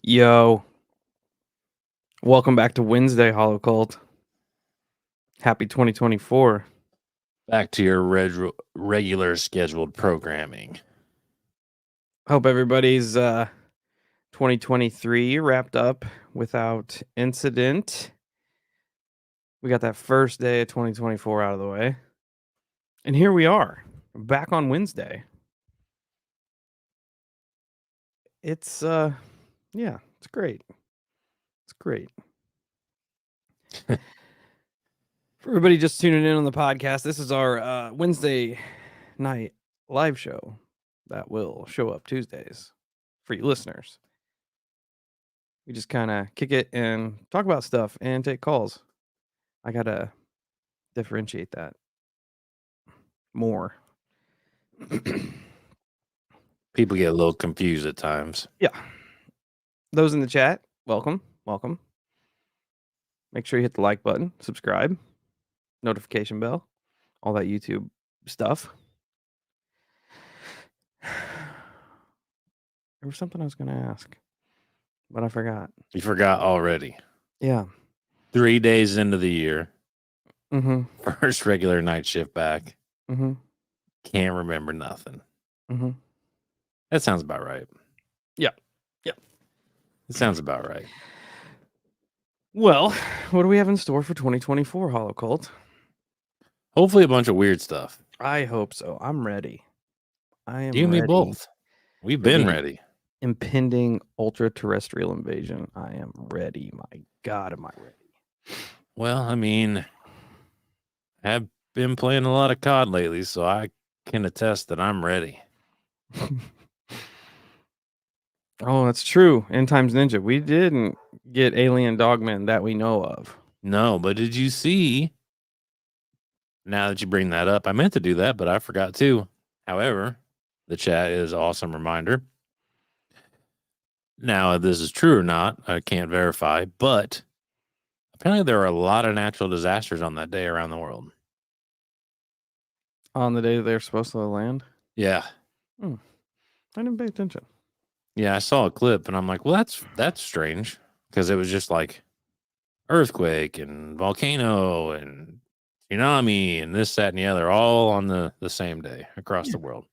Yo, welcome back to Wednesday, Holocult. Happy 2024. Back to your regular scheduled programming. Hope everybody's 2023 wrapped up without incident. We got that first day of 2024 out of the way. And here we are, back on Wednesday. It's yeah, it's great. It's great. For everybody just tuning in on the podcast, this is our Wednesday night live show that will show up Tuesdays for you listeners. We just kind of kick it and talk about stuff and take calls. I got to differentiate that more. People get a little confused at times. Yeah. Those in the chat, welcome. Make sure you hit the like button, subscribe, notification bell, all that YouTube stuff. There was something I was going to ask, but I forgot. You forgot already. Yeah. 3 days into the year. Mm-hmm. First regular night shift back. Mm-hmm. Can't remember nothing. Mm-hmm. That sounds about right. Yeah. It sounds about right. Well, what do we have in store for 2024, Holocult? Hopefully a bunch of weird stuff. I hope so. I'm ready. I am You and me ready. both. We've been ready. Impending ultra-terrestrial invasion. I am ready. My God, am I ready? Well, I mean, I've been playing a lot of COD lately, so I can attest that I'm ready. Oh, that's true. End Times Ninja. We didn't get alien dogmen that we know of. No, but did you see? Now that you bring that up, I meant to do that, but I forgot to. However, the chat is an awesome reminder. Now, if this is true or not, I can't verify, but apparently there are a lot of natural disasters on that day around the world. On the day they're supposed to land? Yeah. I didn't pay attention. Yeah, I saw a clip and I'm like, well, that's strange, because it was just like earthquake and volcano and tsunami and this, that, and the other, all on the same day across the world.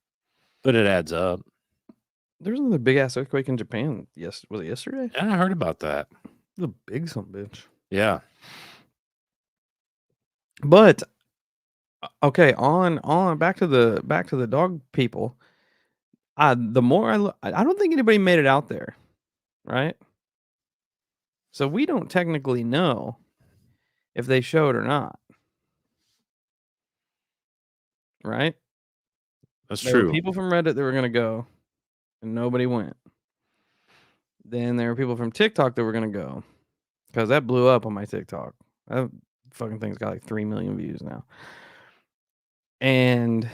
But it adds up. There was another big ass earthquake in Japan. Yes, was it yesterday? Yeah, I heard about that. It was a big son of a bitch. Yeah. But okay, on back to the dog people. The more I don't think anybody made it out there, right? So we don't technically know if they showed or not, right? That's There were true. people from Reddit that were gonna go, and nobody went. Then there were people from TikTok that were gonna go, because that blew up on my TikTok. That fucking thing's got like 3 million views now. And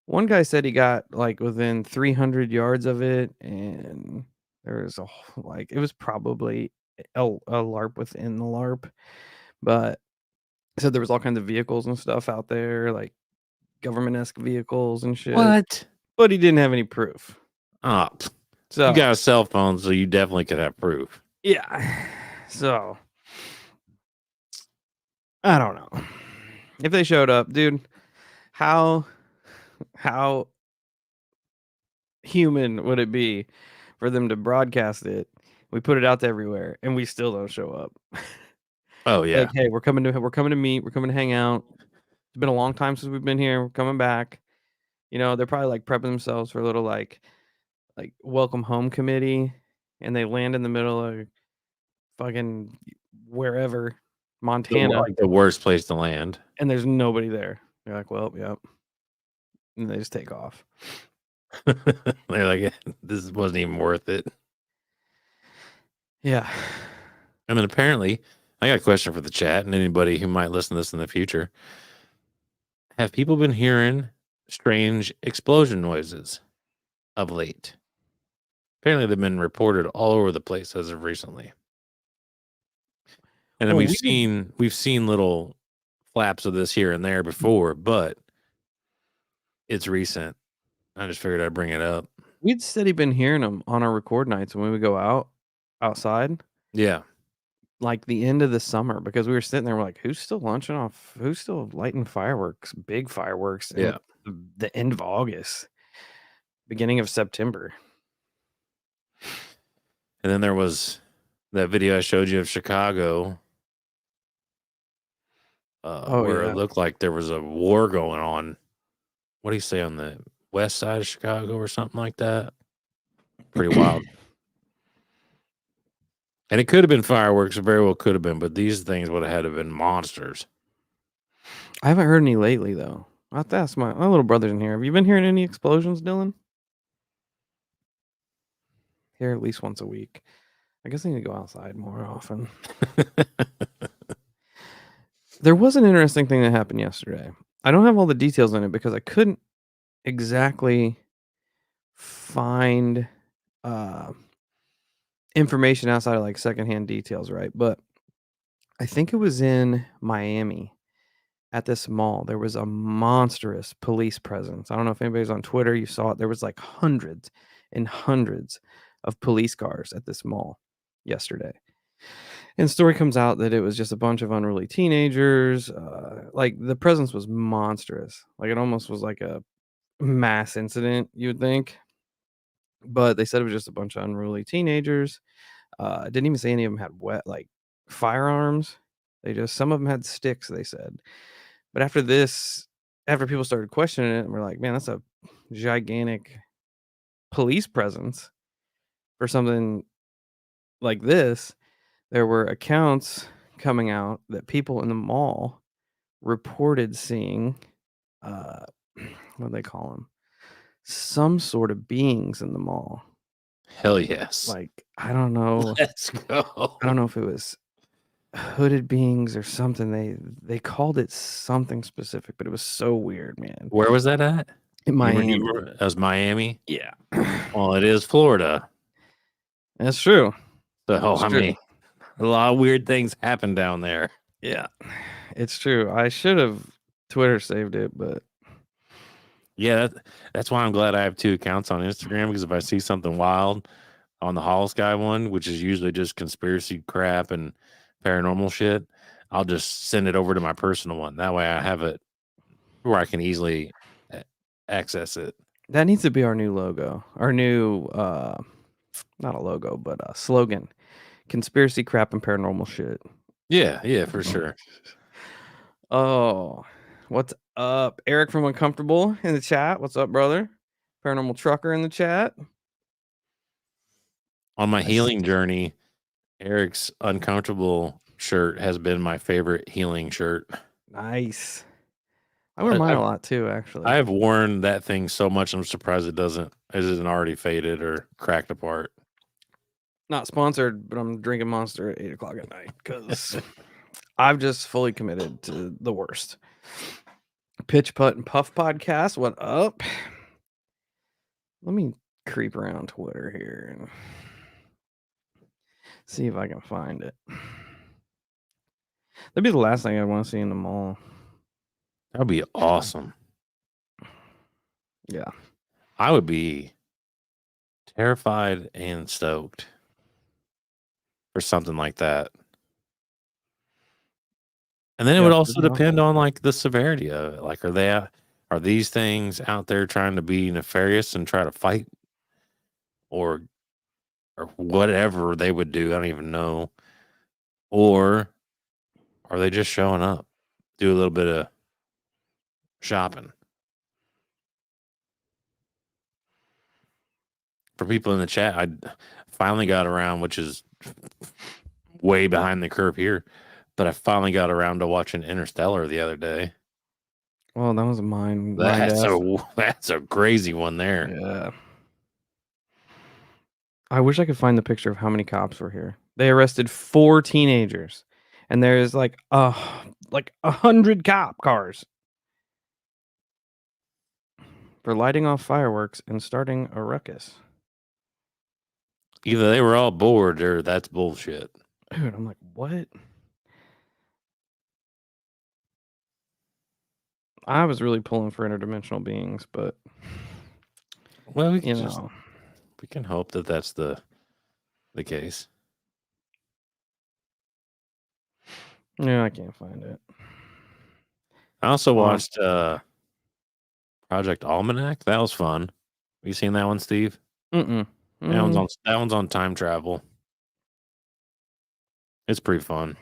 one guy said he got like within 300 yards of it, and there was it was probably a LARP within the LARP, but said there was all kinds of vehicles and stuff out there, like government-esque vehicles and shit. What? But he didn't have any proof. Oh, So you got a cell phone, so you definitely could have proof. yeah. So I don't know if they showed up, dude. How human would it be for them to broadcast it? We put it out to everywhere, and we still don't show up. Oh yeah. Like, hey, we're coming to meet. We're coming to hang out. It's been a long time since we've been here. We're coming back. You know, they're probably like prepping themselves for a little like welcome home committee, and they land in the middle of fucking wherever, Montana, Like the worst place to land. and there's nobody there. They're like, well, yep, and they just take off. They're like, this wasn't even worth it. Yeah. I mean, apparently, I got a question for the chat and anybody who might listen to this in the future. Have people been hearing strange explosion noises of late? Apparently, they've been reported all over the place as of recently. And then Well, we've seen little flaps of this here and there before, but it's recent. I just figured I'd bring it up. we'd steady been hearing them on our record nights when we go outside, Yeah. like the end of the summer, because we were sitting there, we're like, who's still launching off? Who's still lighting fireworks, big fireworks, in Yeah. the end of August, beginning of September? And then there was that video I showed you of Chicago, where Yeah. it looked like there was a war going on. What do you say, on the west side of Chicago or something like that? Pretty wild. And it could have been fireworks, it very well could have been, but these things would have had to have been monsters. I haven't heard any lately, though. I'll have to ask my little brother's in here. Have you been hearing any explosions, Dylan? Here at least once a week. I guess I need to go outside more often. There was an interesting thing that happened yesterday. I don't have all the details in it because I couldn't exactly find information outside of like secondhand details, right? But I think it was in Miami at this mall. There was a monstrous police presence. I don't know if anybody's on Twitter. You saw it. There was like hundreds and hundreds of police cars at this mall yesterday. And the story comes out that it was just a bunch of unruly teenagers. Like the presence was monstrous. Like it almost was like a mass incident, you would think. But they said it was just a bunch of unruly teenagers. Didn't even say any of them had like firearms. Some of them had sticks, they said. But after people started questioning it, and we're like, man, that's a gigantic police presence for something like this. There were accounts coming out that people in the mall reported seeing, what do they call them? Some sort of beings in the mall. Hell yes. Like, I don't know. Let's go. I don't know if it was hooded beings or something. They called it something specific, but it was so weird, man. Where was that at? In Miami. That was Miami? Yeah. Well, it is Florida. That's true. So, I mean, a lot of weird things happen down there. Yeah, it's true. I should have Twitter saved it, but yeah, that's why I'm glad I have 2 accounts on Instagram, because if I see something wild on the Hall Sky one, which is usually just conspiracy crap and paranormal shit, I'll just send it over to my personal one. That way I have it where I can easily access it. that needs to be our new logo. Our new not a logo, but a slogan. Conspiracy crap and paranormal shit. Yeah, for sure. Oh, what's up? Eric from Uncomfortable in the chat. What's up, brother? Paranormal Trucker in the chat. On my healing journey, Eric's Uncomfortable shirt has been my favorite healing shirt. Nice. I wear mine a lot too, actually. I have worn that thing so much, I'm surprised it isn't already faded or cracked apart. Not sponsored, but I'm drinking Monster at 8 o'clock at night because I've just fully committed to the worst. Pitch, Putt, and Puff podcast. What up? Let me creep around Twitter here and see if I can find it. That'd be the last thing I want to see in the mall. That'd be awesome. Yeah. I would be terrified and stoked or something like that. And then it Yeah, would also pretty depend awful. on like the severity of it. Like, are these things out there trying to be nefarious and try to fight, or whatever they would do? I don't even know. Or are they just showing up, do a little bit of shopping? For people in the chat, I finally got around, which is way behind the curve here, but I finally got around to watching Interstellar the other day. Well, that was mine. That's a crazy one there. Yeah. I wish I could find the picture of how many cops were here. They arrested 4 teenagers, and there's like 100 cop cars for lighting off fireworks and starting a ruckus. Either they were all bored or that's bullshit. Dude, I'm like, what? I was really pulling for interdimensional beings, but Well, we you can know, we can hope that that's the case. yeah, I can't find it. I also Um, watched Project Almanac. That was fun. Have you seen that one, Steve? mm-mm. That one's on time travel. It's pretty fun.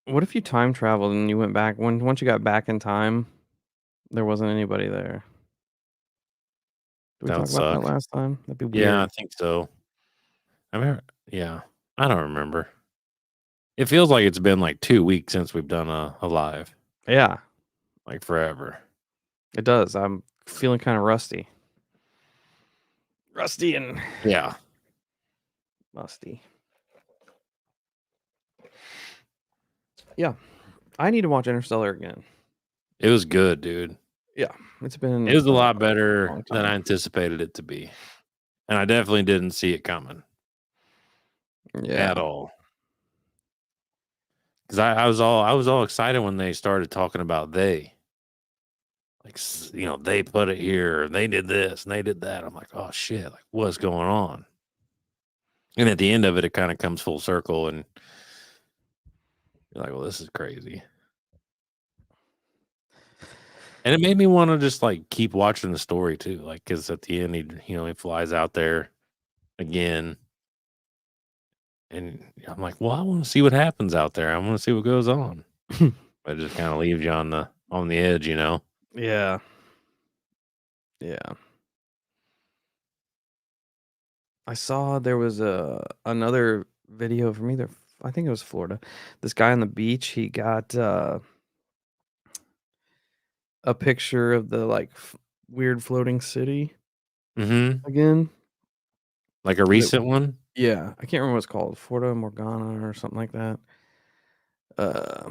What if you time traveled and you went back once you got back in time, there wasn't anybody there? Did we That would talk about that suck. last time? That'd be Yeah, weird. I think so. Yeah, I don't remember. It feels like it's been like 2 weeks since we've done a live, Yeah, like forever. it does. I'm feeling kind of rusty. Rusty and Yeah, musty. Yeah, I need to watch Interstellar again. it was good, dude. Yeah, it's been It was a lot a better long than I time. anticipated it to be, and I definitely didn't see it coming Yeah, at all. Because I was all excited when they started talking about they put it here, they did this and they did that. I'm like, oh shit, like what's going on? And at the end of it, it kind of comes full circle, and you're like, well, this is crazy. And it made me want to just like keep watching the story too, like because at the end, he flies out there again, and I'm like, well, I want to see what happens out there. I want to see what goes on. But it just kind of leaves you on the edge, yeah, yeah. I saw there was another video from either I think it was Florida. This guy on the beach, he got a picture of the like weird floating city Mm-hmm. again. Like a And it, recent one. yeah, I can't remember what it's called, Florida Morgana or something like that. Uh,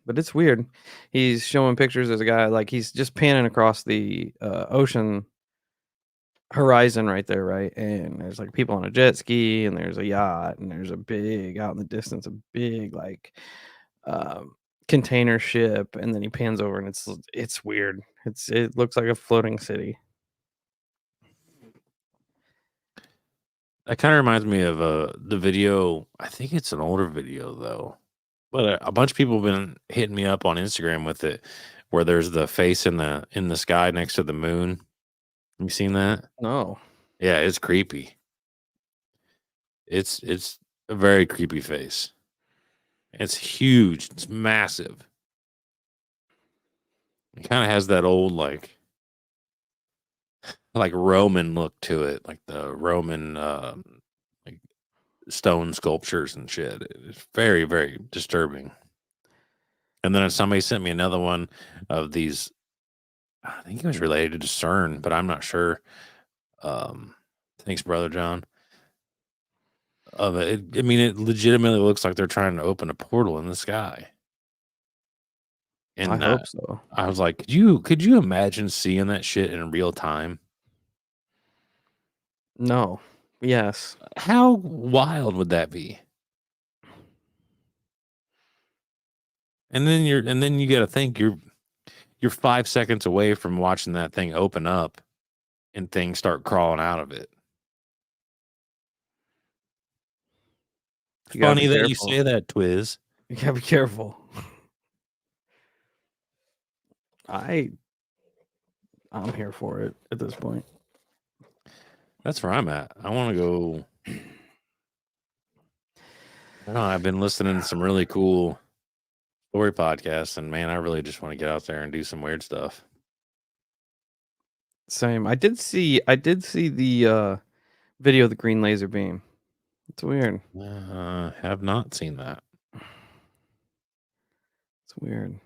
but it's weird. He's showing pictures as a guy like he's just panning across the ocean horizon right there, right? And there's like people on a jet ski, and there's a yacht, and there's a big out in the distance, a big like um, container ship, and then he pans over, and it's weird. It looks like a floating city. That kind of reminds me of the video. I think it's an older video though, but a bunch of people have been hitting me up on Instagram with it, where there's the face in the sky next to the moon. You seen that? No, Yeah, it's creepy. It's a very creepy face. It's huge. It's massive. It kind of has that old like Roman look to it, like the Roman like stone sculptures and shit. It's very, very disturbing. And then somebody sent me another one of these. I think it was related to CERN, but I'm not sure. Thanks, brother John. Of it, I mean, it legitimately looks like they're trying to open a portal in the sky. I And hope so. I was like, could you imagine seeing that shit in real time? No. Yes. How wild would that be? And then you got to think you're 5 seconds away from watching that thing open up and things start crawling out of it. You gotta Funny be that you careful. say that, Twiz. You gotta be careful. I'm here for it at this point. That's where I'm at. I want to go. I don't know. I've been listening to some really cool story podcasts, and man, I really just want to get out there and do some weird stuff. Same. I did see the video of the green laser beam. It's weird. Have not seen that. It's weird.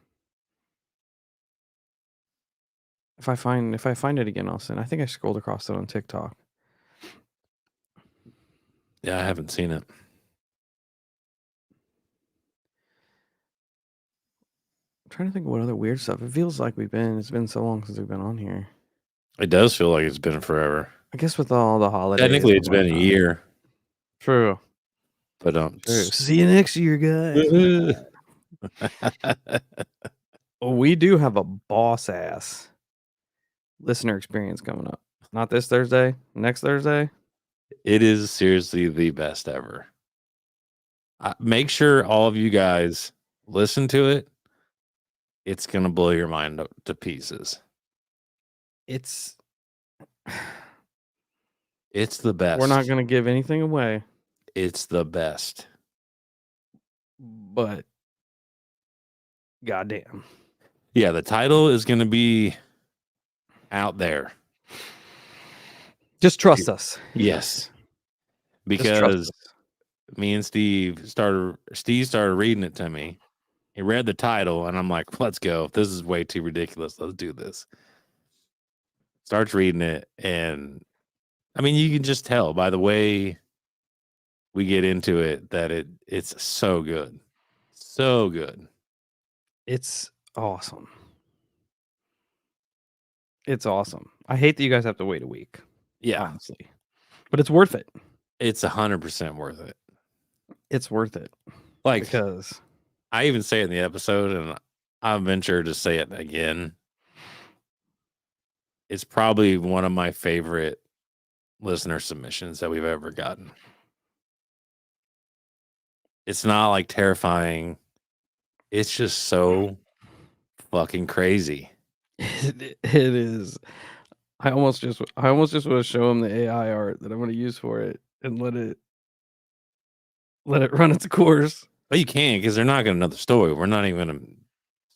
If I find it again, I'll send. I think I scrolled across it on TikTok. Yeah, I haven't seen it. I'm trying to think of what other weird stuff. It feels like it's been so long since we've been on here. It does feel like it's been forever. I guess with all the holidays. Technically, and it's been a whatnot. year. True. But True. See you next year, guys. We do have a boss ass listener experience coming up. Not this Thursday, next Thursday. It is seriously the best ever. Make sure all of you guys listen to it. It's going to blow your mind to pieces. It's the best. We're not going to give anything away. It's the best. But goddamn. Yeah, the title is going to be out there. Just trust us. Yes. Because me and Steve started reading it to me. He read the title and I'm like, let's go. This is way too ridiculous. Let's do this. Starts reading it, and I mean, you can just tell by the way we get into it that it's so good. So good. It's awesome. It's awesome. I hate that you guys have to wait a week. Yeah. Honestly. But it's worth it. It's 100% worth it. It's worth it. Like, because I even say it in the episode, and I venture to say it again. It's probably one of my favorite listener submissions that we've ever gotten. It's not like terrifying. It's just so fucking crazy. It is. I almost just want to show him the AI art that I'm going to use for it and let it run its course. Well, you can, because they're not going to know the story. We're not even going to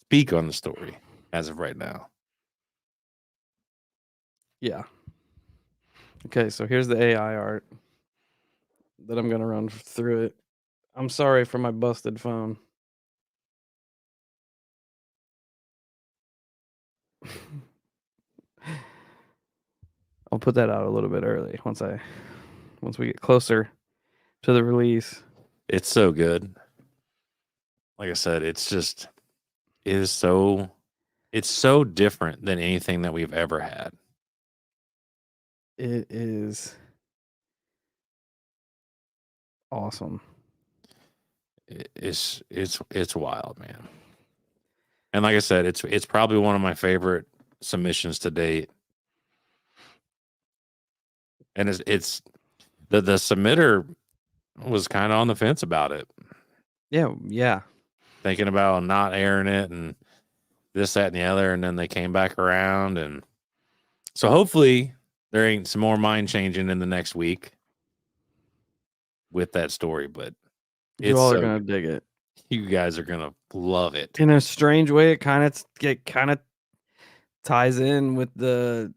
speak on the story as of right now. Yeah. Okay, so here's the AI art that I'm going to run through it. I'm sorry for my busted phone. I'll put that out a little bit early once we get closer to the release. It's so good. Like I said, it's so different than anything that we've ever had. It is awesome. It's wild, man. And like I said, it's probably one of my favorite submissions to date. And it's the submitter was kind of on the fence about it. Yeah. Thinking about not airing it and this, that, and the other, and then they came back around, and so hopefully there ain't some more mind changing in the next week with that story. But You all are gonna dig it. You guys are gonna love it. In a strange way, it kind of ties in with the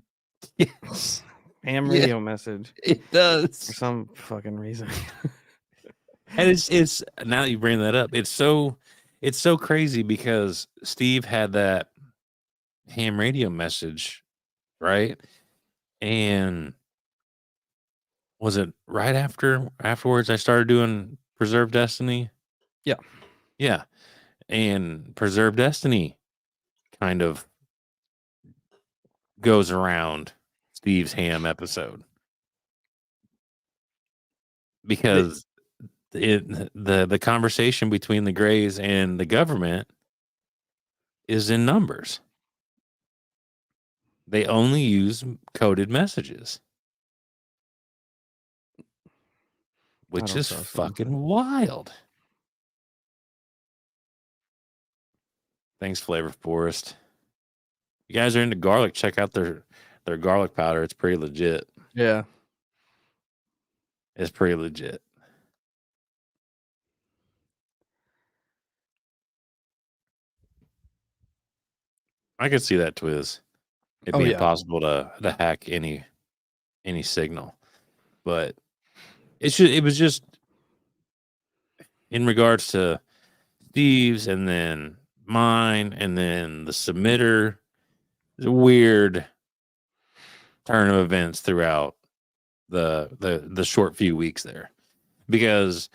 ham radio message. It does For some fucking reason. And it's now that you bring that up, it's so crazy because Steve had that ham radio message, right? And was it right afterwards I started doing Preserve Destiny? Yeah. Yeah. And Preserve Destiny kind of goes around Steve's ham episode. Because the conversation between the Greys and the government is in numbers. They only use coded messages. which don't is trust fucking them. wild. Thanks, Flavor Forest. You guys are into garlic, check out their garlic powder. It's pretty legit. Yeah. It's pretty legit. I could see that, Twiz. It being possible to hack any signal. But it was just in regards to Steve's and then mine and then the submitter. It's a weird turn of events throughout the short few weeks there. Because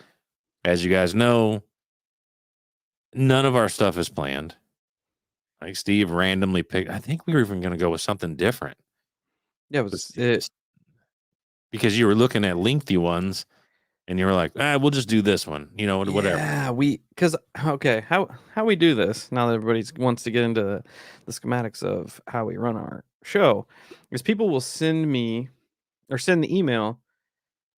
as you guys know, none of our stuff is planned. Like Steve randomly picked. I think we were even going to go with something different. Yeah, because you were looking at lengthy ones, and you were like, we'll just do this one. You know, whatever. Yeah, okay, how we do this now that everybody wants to get into the schematics of how we run our show is people will send me or send the email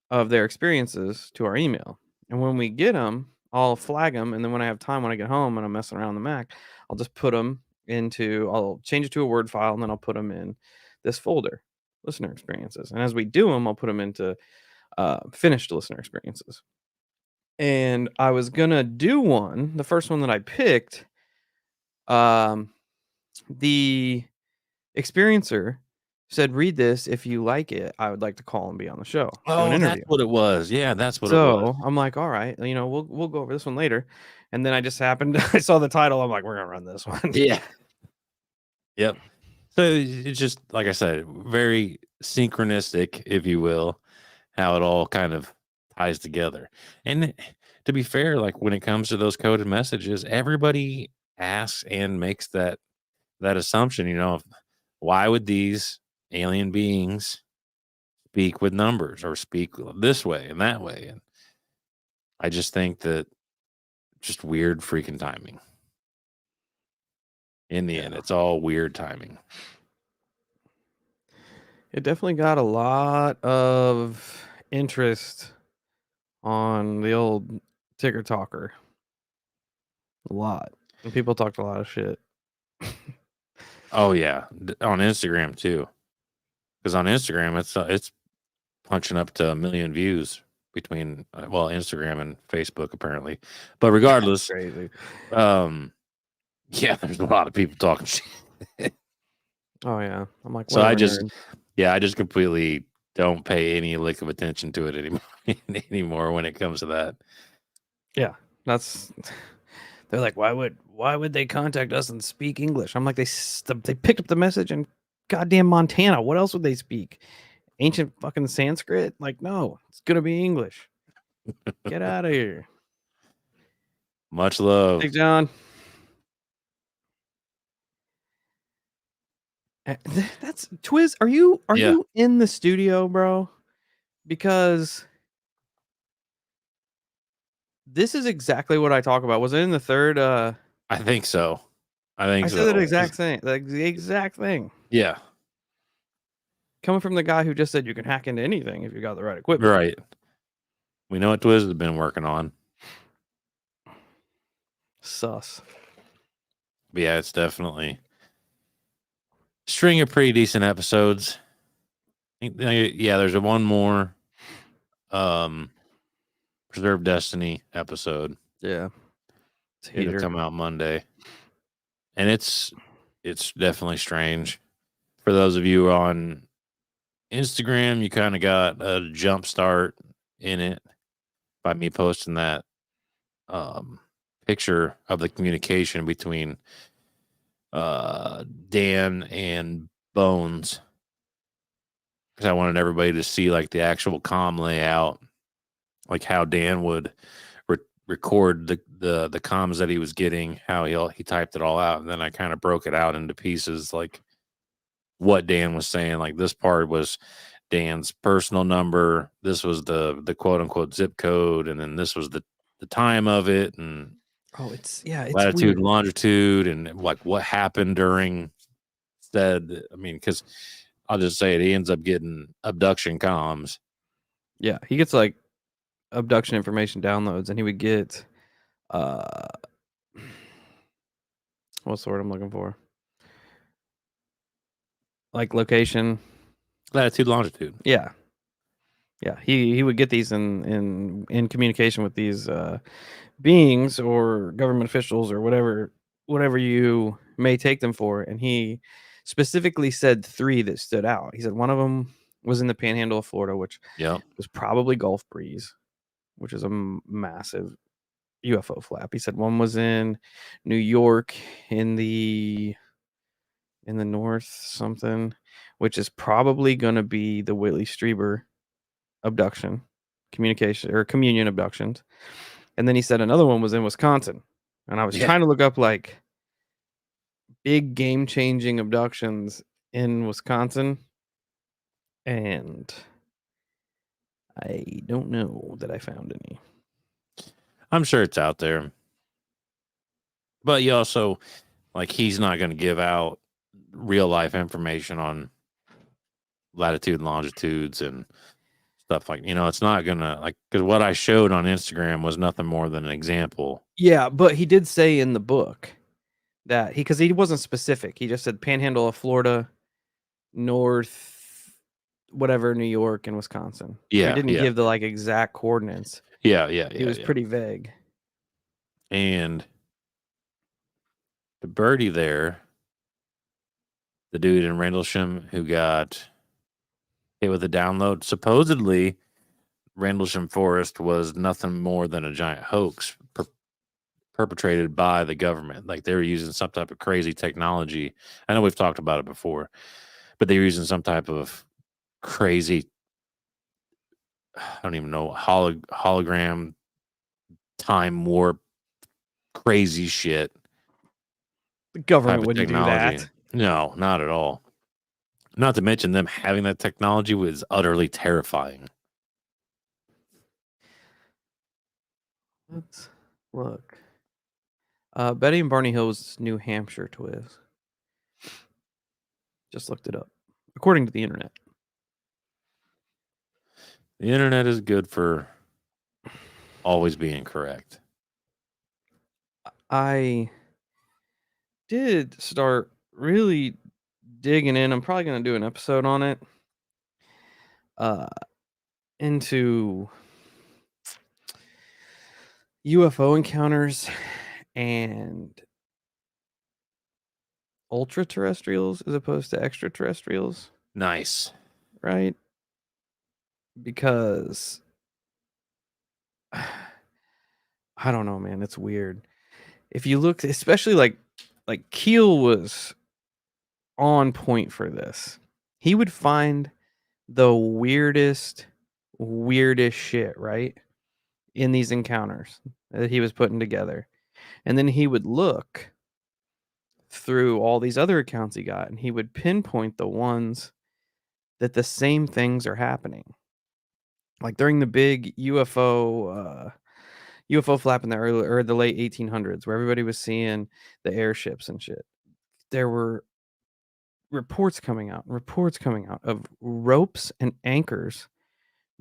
of their experiences to our email, and when we get them, I'll flag them, and then when I have time when I get home and I'm messing around the Mac, I'll just I'll change it to a Word file, and then I'll put them in this folder, listener experiences, and as we do them, I'll put them into finished listener experiences. And I was gonna do one, the first one that I picked, the experiencer said, "Read this. If you like it, I would like to call and be on the show, do an Oh, that's interview." what it was. Yeah, that's what it was. So I'm like, "All right, we'll go over this one later." And then I just happened, I saw the title. I'm like, "We're gonna run this one." Yeah. Yep. So it's just like I said, very synchronistic, if you will, how it all kind of ties together. And to be fair, like when it comes to those coded messages, everybody asks and makes that assumption, why would these alien beings speak with numbers or speak this way and that way? And I just think that just weird freaking timing. In the end, it's all weird timing. It definitely got a lot of interest on the old ticker talker. A lot. And people talked a lot of shit. Oh yeah, on Instagram too. Because on Instagram, it's punching up to 1 million views between Instagram and Facebook apparently. But regardless, Crazy. yeah, there's a lot of people talking shit. Oh yeah, I'm like, So I nerd. just completely don't pay any lick of attention to it anymore when it comes to that. Yeah, they're like, why would they contact us and speak English? I'm like, they picked up the message in goddamn Montana. What else would they speak? Ancient fucking Sanskrit? Like, no, it's gonna be English. Get out of here. Much love. Hey, John. That's Twiz. Are you in the studio, bro? Because this is exactly what I talk about. Was it in the third? I think so. I said that exact thing. The exact thing. Yeah. Coming from the guy who just said you can hack into anything if you got the right equipment. Right. We know what Twiz has been working on. Sus. But yeah, it's definitely string of pretty decent episodes. Yeah, there's one more Preserve Destiny episode. Yeah. It'll come out Monday. And it's definitely strange. For those of you on Instagram, you kind of got a jump start in it by me posting that picture of the communication between Dan and Bones, because I wanted everybody to see like the actual comm layout, like how Dan would record the comms that he was getting, how he typed it all out, and then I kind of broke it out into pieces, like what Dan was saying. Like this part was Dan's personal number, this was the quote unquote zip code, and then this was the time of it, and it's latitude weird. and longitude, and like what happened during said. I mean, because I'll just say it, he ends up getting abduction comms. Yeah, he gets like abduction information downloads, and he would get what's the word I'm looking for? Like location. Latitude, longitude. Yeah. Yeah. He would get these in communication with these beings or government officials or whatever you may take them for. And he specifically said 3 that stood out. He said one of them was in the Panhandle of Florida, which Yep. was probably Gulf Breeze, which is a massive UFO flap. He said one was in New York in the north something, which is probably going to be the Whitley Strieber abduction, communion abductions. And then he said another one was in Wisconsin. And I was trying to look up like big game changing abductions in Wisconsin. And I don't know that I found any. I'm sure it's out there. But you also, like, he's not going to give out real life information on latitude and longitudes and stuff like, it's not going to, like, because what I showed on Instagram was nothing more than an example. Yeah, but he did say in the book that because he wasn't specific. He just said Panhandle of Florida, north, whatever, New York and Wisconsin. Yeah. So he didn't give the like exact coordinates. Yeah. He was pretty vague. And the birdie there, the dude in Rendlesham who got hit with a download, supposedly Rendlesham Forest was nothing more than a giant hoax perpetrated by the government. Like they were using some type of crazy technology. I know we've talked about it before, but they were using some type of crazy, I don't even know, hologram, time warp, crazy shit. The government wouldn't do that. No, not at all. Not to mention them having that technology was utterly terrifying. Let's look. Betty and Barney Hill's New Hampshire twist. Just looked it up. According to the internet. The internet is good for always being correct. I did start really digging in. I'm probably going to do an episode on it. Into UFO encounters and ultraterrestrials as opposed to extraterrestrials. Nice. Right? Because I don't know, man. It's weird. If you look, especially like Keel was on point for this. He would find the weirdest shit, right? In these encounters that he was putting together. And then he would look through all these other accounts he got and he would pinpoint the ones that the same things are happening. Like during the big UFO flap in the early or the late 1800s where everybody was seeing the airships and shit. There were reports coming out of ropes and anchors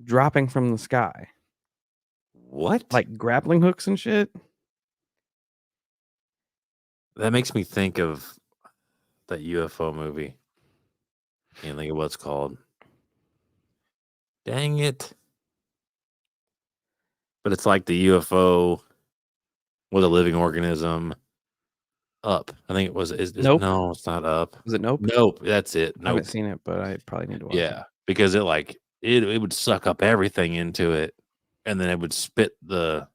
dropping from the sky. What? Like grappling hooks and shit. That makes me think of that UFO movie. Can't think of what it's called. Dang it. But it's like the UFO with a living organism. Up. I think it was. Nope. No, it's not Up. Was it Nope? Nope. That's it. Nope. I haven't seen it, but I probably need to watch it. Yeah, because it like it would suck up everything into it, and then it would spit it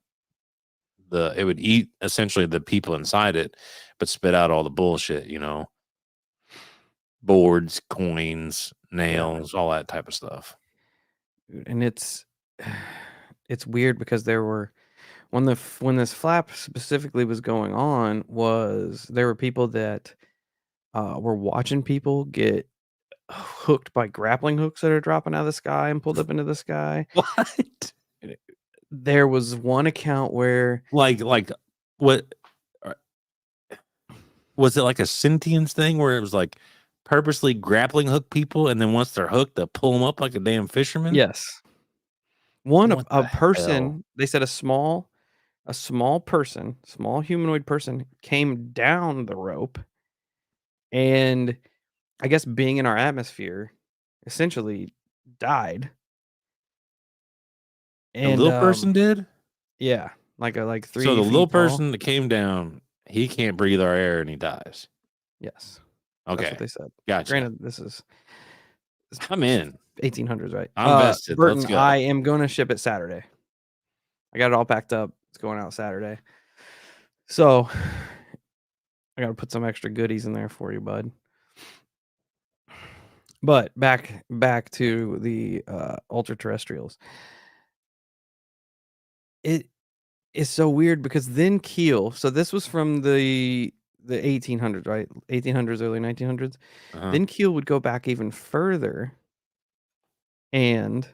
would eat essentially the people inside it, but spit out all the bullshit. Boards, coins, nails, all that type of stuff. And it's weird because there were when this flap specifically was going on there were people that were watching people get hooked by grappling hooks that are dropping out of the sky and pulled up into the sky. What? There was one account where like what was it, like a sentience thing where it was like purposely grappling hook people, and then once they're hooked, they'll pull them up like a damn fisherman? Yes. What a the hell? person, they said a small person, small humanoid person came down the rope and I guess being in our atmosphere essentially died. The And little person did? yeah, like So 3 the little feet tall. person that came down, he can't breathe our air and he dies. Yes, that's what Okay. they said. Gotcha. Granted, this is I'm in. 1800s, right? I'm vested. Let's Burton, I go. am gonna ship it Saturday. I got it all packed up. It's going out Saturday. So I gotta put some extra goodies in there for you, bud. But back to the ultraterrestrials. It is so weird because then Keel, so this was from the 1800s, right? 1800s, early 1900s. Uh-huh. Then Keel would go back even further and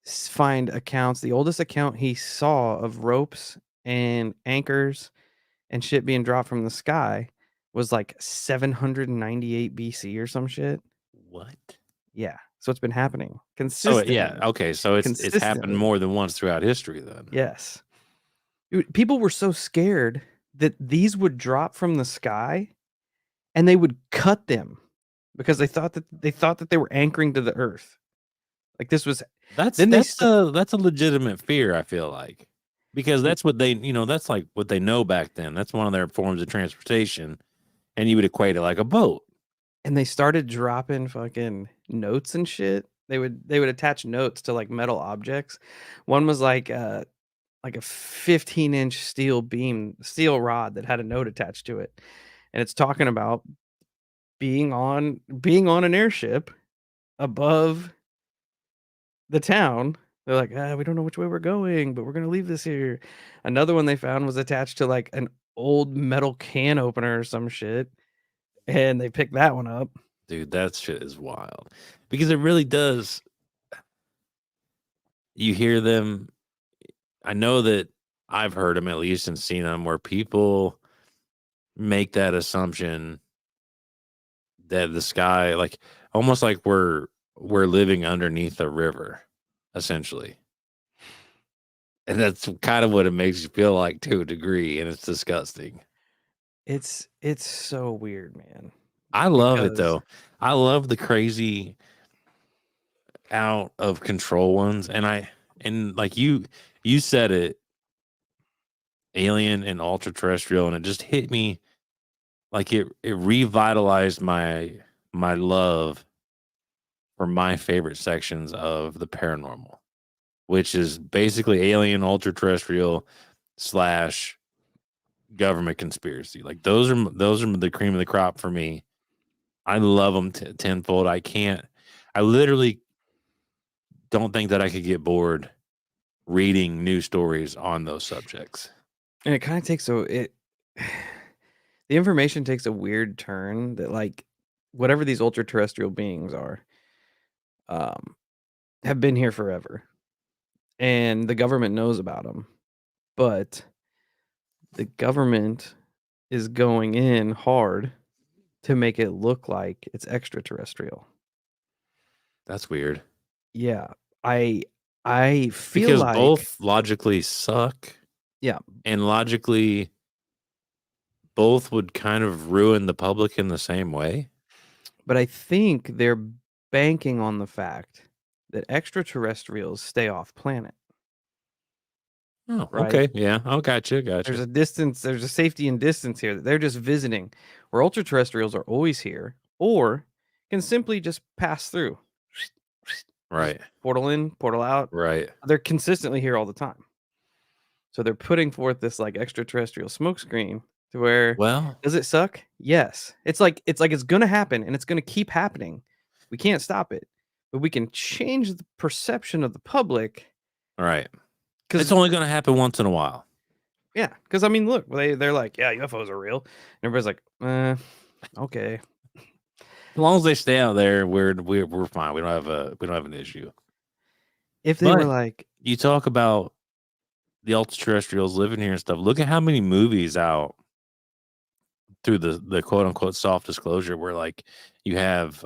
find accounts. The oldest account he saw of ropes and anchors and shit being dropped from the sky was like 798 BC or some shit. What? Yeah. So it's been happening So yeah, consistently. okay. So it's happened Consistently. more than once throughout history then. Yes. People were so scared that these would drop from the sky and they would cut them because they thought that they were anchoring to the earth. Like this was That's then they that's st- a that's a legitimate fear, I feel like. Because that's what they, that's like what they know back then. That's one of their forms of transportation. And you would equate it like a boat. and they started dropping fucking notes and shit. They would attach notes to like metal objects. One was like a 15-inch steel rod that had a note attached to it. And it's talking about being on an airship above the town. They're like, we don't know which way we're going, but we're gonna leave this here. Another one they found was attached to like an old metal can opener or some shit, and they picked that one up. Dude, that shit is wild. Because it really does. You hear them. I know that I've heard them at least and seen them where people make that assumption that the sky, like almost like we're living underneath a river, essentially. And that's kind of what it makes you feel like to a degree, and it's disgusting. It's so weird, man. I love it Because though. I love the crazy out of control ones. And like you said it, alien and ultra terrestrial, and it just hit me like it revitalized my love for my favorite sections of the paranormal, which is basically alien, ultra terrestrial slash government conspiracy. Like those are the cream of the crop for me. I love them tenfold. I literally don't think that I could get bored reading news stories on those subjects. and it kind of takes the information takes a weird turn that like whatever these ultra terrestrial beings are, um, have been here forever, and the government knows about them, but the government is going in hard to make it look like it's extraterrestrial. That's weird Yeah, I I feel because like both logically suck yeah, and logically both would kind of ruin the public in the same way. but I think they're banking on the fact that extraterrestrials stay off planet, Oh, right? okay. Yeah. Oh, gotcha. There's Gotcha. a distance, there's a safety and distance here that they're just visiting, where ultraterrestrials are always here or can simply just pass through. Just Right. portal in, portal out. Right. They're consistently here all the time. So they're putting forth this like extraterrestrial smokescreen to where Well, does it suck? Yes. It's like it's gonna happen and it's gonna keep happening. We can't stop it, but we can change the perception of the public all right. It's because only going to happen once in a while. yeah, because I mean, look, they're like, yeah, UFOs are real. And everybody's like, okay. As long as they stay out there, we're fine. We don't have an issue. If they were But like, you talk about the ultra-terrestrials living here and stuff. Look at how many movies out through the quote unquote soft disclosure where like you have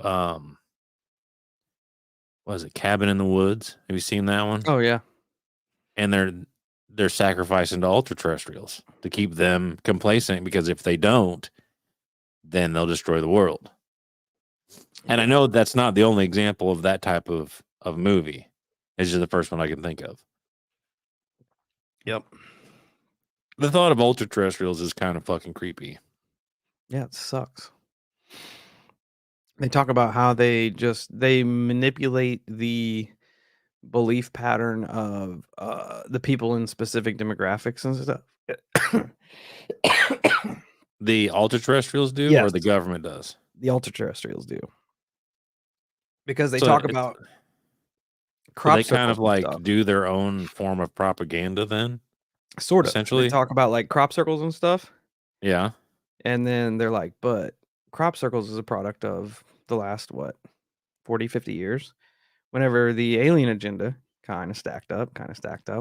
was it Cabin in the Woods? Have you seen that one? Oh yeah. And they're sacrificing to ultraterrestrials to keep them complacent, because if they don't, then they'll destroy the world. And I know that's not the only example of that type of movie. It's just the first one I can think of. Yep. The thought of ultraterrestrials is kind of fucking creepy. Yeah, it sucks. They talk about how they manipulate the belief pattern of the people in specific demographics and stuff. The ultraterrestrials do, Yes. or the government does? The ultraterrestrials do. Because they So talk about so crop they kind circles of and like stuff. do their own form of propaganda then? Sort of. They Essentially? talk about like crop circles and stuff. Yeah. And then they're like, but crop circles is a product of the last, 40, 50 years? Whenever the alien agenda kind of stacked up.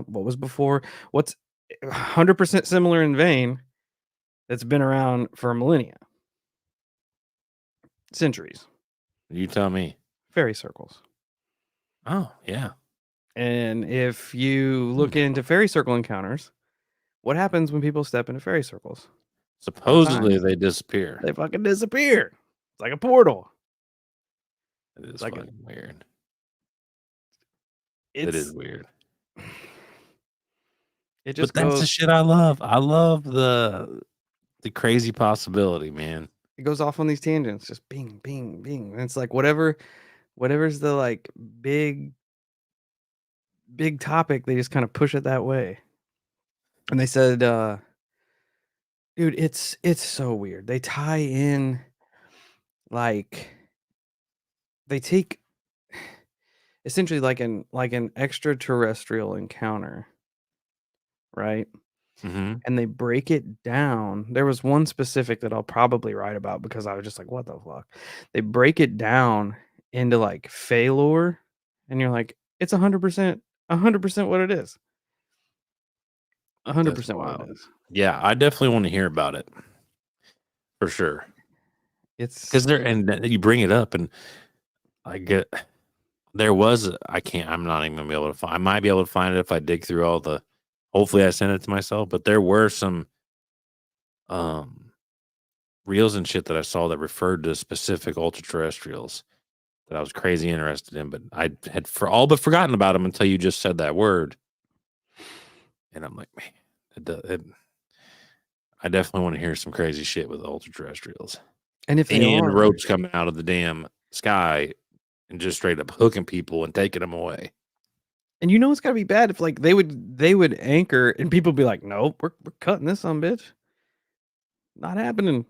What was before? What's 100% similar in vein that's been around for millennia? Centuries. You tell me. Fairy circles. Oh, yeah. And if you look into fairy circle encounters, what happens when people step into fairy circles? Supposedly they disappear. They fucking disappear. It's like a portal. It is like fucking weird. It is weird. It just But that's the shit I love. I love the crazy possibility, man. It goes off on these tangents, just bing, bing, bing. And it's like whatever's the like big topic, they just kind of push it that way. And they said, dude, it's so weird. They tie in, like, they take essentially like an extraterrestrial encounter, right? Mm-hmm. And they break it down. There was one specific that I'll probably write about because I was just like, what the fuck? They break it down into like Fey lore, and you're like, it's 100% what it is. 100% what it is. Yeah, I definitely want to hear about it. For sure. It's because you bring it up, and I get there was I'm not even gonna be able to find. I might be able to find it if I dig through all the. Hopefully, I sent it to myself. But there were some reels and shit that I saw that referred to specific ultraterrestrials that I was crazy interested in, but I had all but forgotten about them until you just said that word, and I'm like, man, I definitely want to hear some crazy shit with ultraterrestrials. And if they are ropes coming out of the damn sky and just straight up hooking people and taking them away. And you know it's gotta be bad if like they would anchor and people be like, nope, we're cutting this on, bitch. Not happening.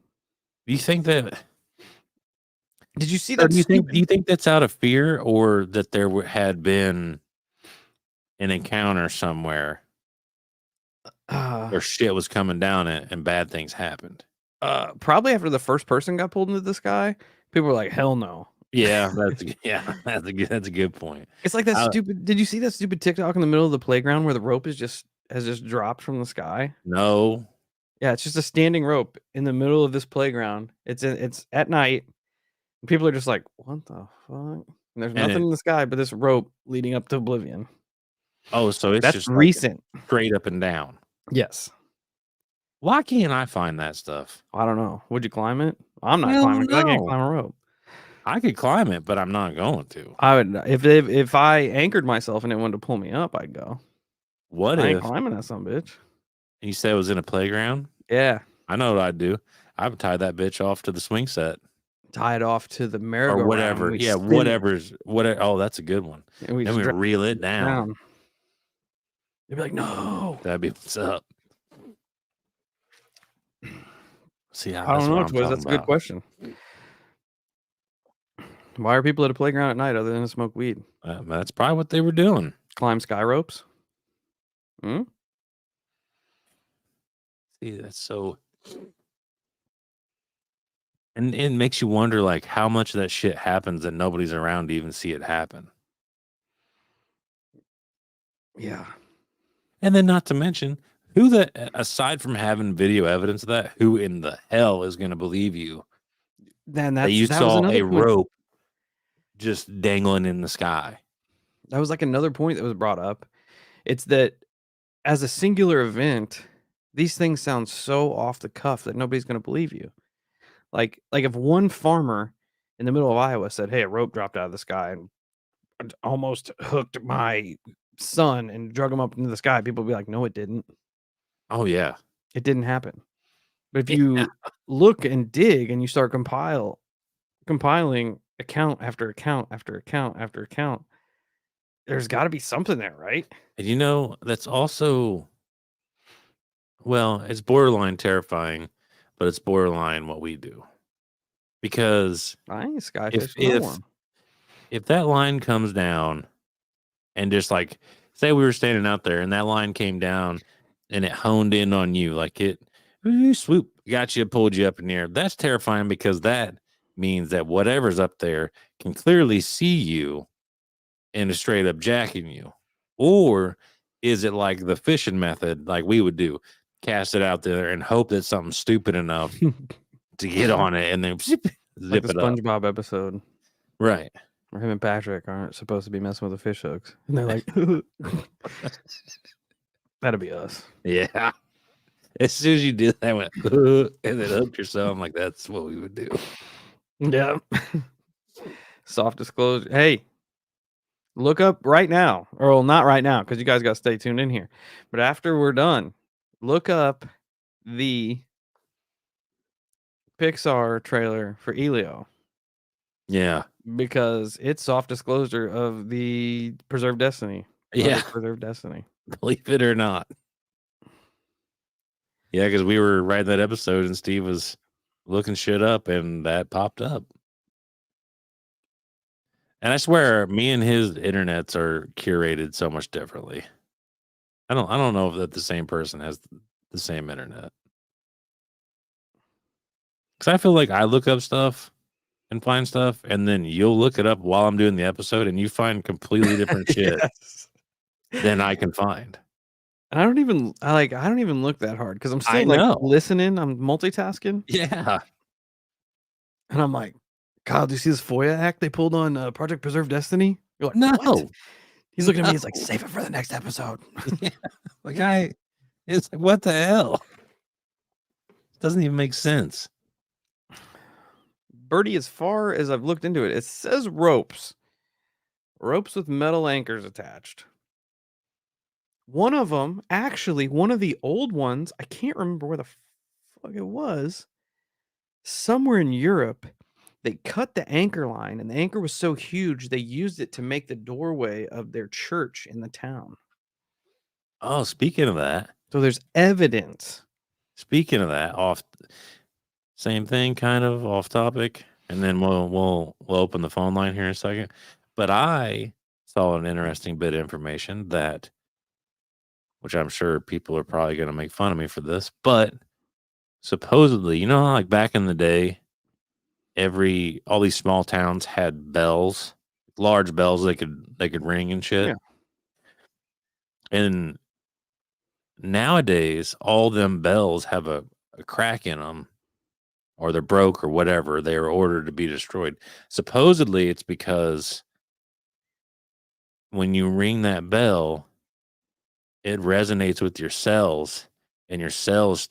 Do you think that? Did you see that? Do you think that's out of fear, or that there had been an encounter somewhere where shit was coming down and bad things happened? Probably after the first person got pulled into the sky, people were like, hell no. Yeah, that's a good point. It's like that stupid. Did you see that stupid TikTok in the middle of the playground where the rope has just dropped from the sky? No. Yeah, it's just a standing rope in the middle of this playground. It's at night. And people are just like, what the fuck? And there's nothing in the sky but this rope leading up to oblivion. Oh, so it's that's just recent, like straight up and down. Yes. Why can't I find that stuff? I don't know. Would you climb it? I'm not climbing. I can't climb a rope. I could climb it, but I'm not going to. I would if I anchored myself and it wanted to pull me up, I'd go. What I if ain't climbing that some bitch? You said it was in a playground? Yeah. I know what I'd do. I would tie that bitch off to the swing set. Tie it off to the merry-go-round. Or whatever. Yeah, whatever's whatever. Oh, that's a good one. And then we reel it down. They'd be like, no. That'd be what's up. See, I don't know, Twiz. That's a good question. Why are people at a playground at night other than to smoke weed? That's probably what they were doing. Climb sky ropes? See, that's so... And it makes you wonder, like, how much of that shit happens that nobody's around to even see it happen. Yeah. And then not to mention, aside from having video evidence of that, who in the hell is going to believe you? Then that you saw a rope just dangling in the sky. That was like another point that was brought up. It's that as a singular event, these things sound so off the cuff that nobody's going to believe you. Like if one farmer in the middle of Iowa said, "Hey, a rope dropped out of the sky and almost hooked my son and drug him up into the sky," people would be like, "No, it didn't. Oh yeah. It didn't happen." But if Yeah. you look and dig and you start compiling account after account after account after account, there's got to be something there, right? And that's also, well, it's borderline terrifying, but it's borderline what we do. Because I ain't if skyfish no if more. if that line comes down and just like say we were standing out there and that line came down and it honed in on you, like it swoop, got you, pulled you up in the air. That's terrifying because that means that whatever's up there can clearly see you and is straight up jacking you. Or is it like the fishing method, like we would do, cast it out there and hope that something's stupid enough to get on it and then zip Like the it up. SpongeBob episode Right. where him and Patrick aren't supposed to be messing with the fish hooks. And they're like, that'd be us. Yeah. As soon as you did that, I went, and then hooked yourself. I'm like, that's what we would do. Yeah. Soft disclosure. Hey, look up right now. Or well, not right now, because you guys got to stay tuned in here. But after we're done, look up the Pixar trailer for Elio. Yeah. Because it's soft disclosure of the Preserved Destiny. Yeah. Preserved Destiny. Believe it or not. Yeah, because we were writing that episode and Steve was looking shit up and that popped up. And I swear, me and his internets are curated so much differently. I don't know if that the same person has the same internet. Because I feel like I look up stuff and find stuff, and then you'll look it up while I'm doing the episode, and you find completely different shit than I can find. And I don't even look that hard because I'm I still like know. listening. I'm multitasking. Yeah. And I'm like, Kyle, do you see this FOIA act they pulled on Project Preserve Destiny? You're like, No. what? He's looking at me. He's like, save it for the next episode. Yeah. Like it's like, what the hell? It doesn't even make sense. Birdie, as far as I've looked into it, it says ropes. Ropes with metal anchors attached. One of them, actually, one of the old ones, I can't remember where the fuck it was. Somewhere in Europe, they cut the anchor line, and the anchor was so huge, they used it to make the doorway of their church in the town. Oh, speaking of that. So there's evidence. Speaking of that, same thing, kind of off topic, and then we'll open the phone line here in a second. But I saw an interesting bit of information which I'm sure people are probably going to make fun of me for this, but supposedly, how like back in the day, all these small towns had bells, large bells they could ring and shit. Yeah. And nowadays, all them bells have a crack in them, or they're broke or whatever. They are ordered to be destroyed. Supposedly, it's because when you ring that bell, it resonates with your cells, and your cells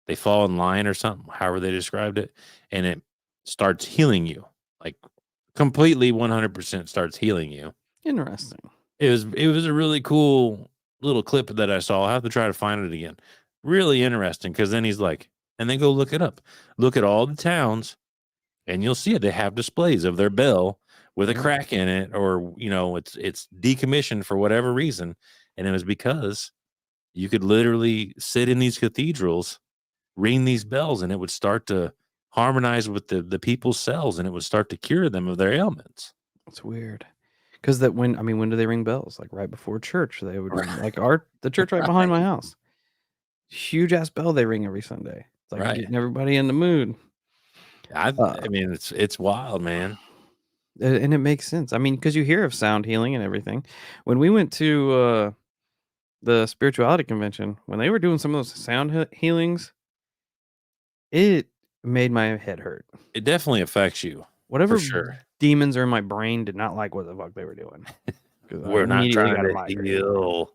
they fall in line or something, however they described it, and it starts healing you, like completely 100% starts healing you. Interesting. It was a really cool little clip that I saw. I'll have to try to find it again. Really interesting, because then he's like, and then go look it up. Look at all the towns, and you'll see it. They have displays of their bell with a crack in it, or it's decommissioned for whatever reason. And it was because you could literally sit in these cathedrals, ring these bells, and it would start to harmonize with the people's cells, and it would start to cure them of their ailments. That's weird. Because when do they ring bells? Like right before church, they would ring, like the church right behind my house. Huge ass bell they ring every Sunday. It's like getting everybody in the mood. I mean, it's wild, man. And it makes sense. I mean, because you hear of sound healing and everything. When we went to the spirituality convention, when they were doing some of those sound healings, it made my head hurt. It definitely affects you. Whatever for sure. demons are in my brain did not like what the fuck they were doing. 'cause I We're not immediately trying got a to migraine. heal.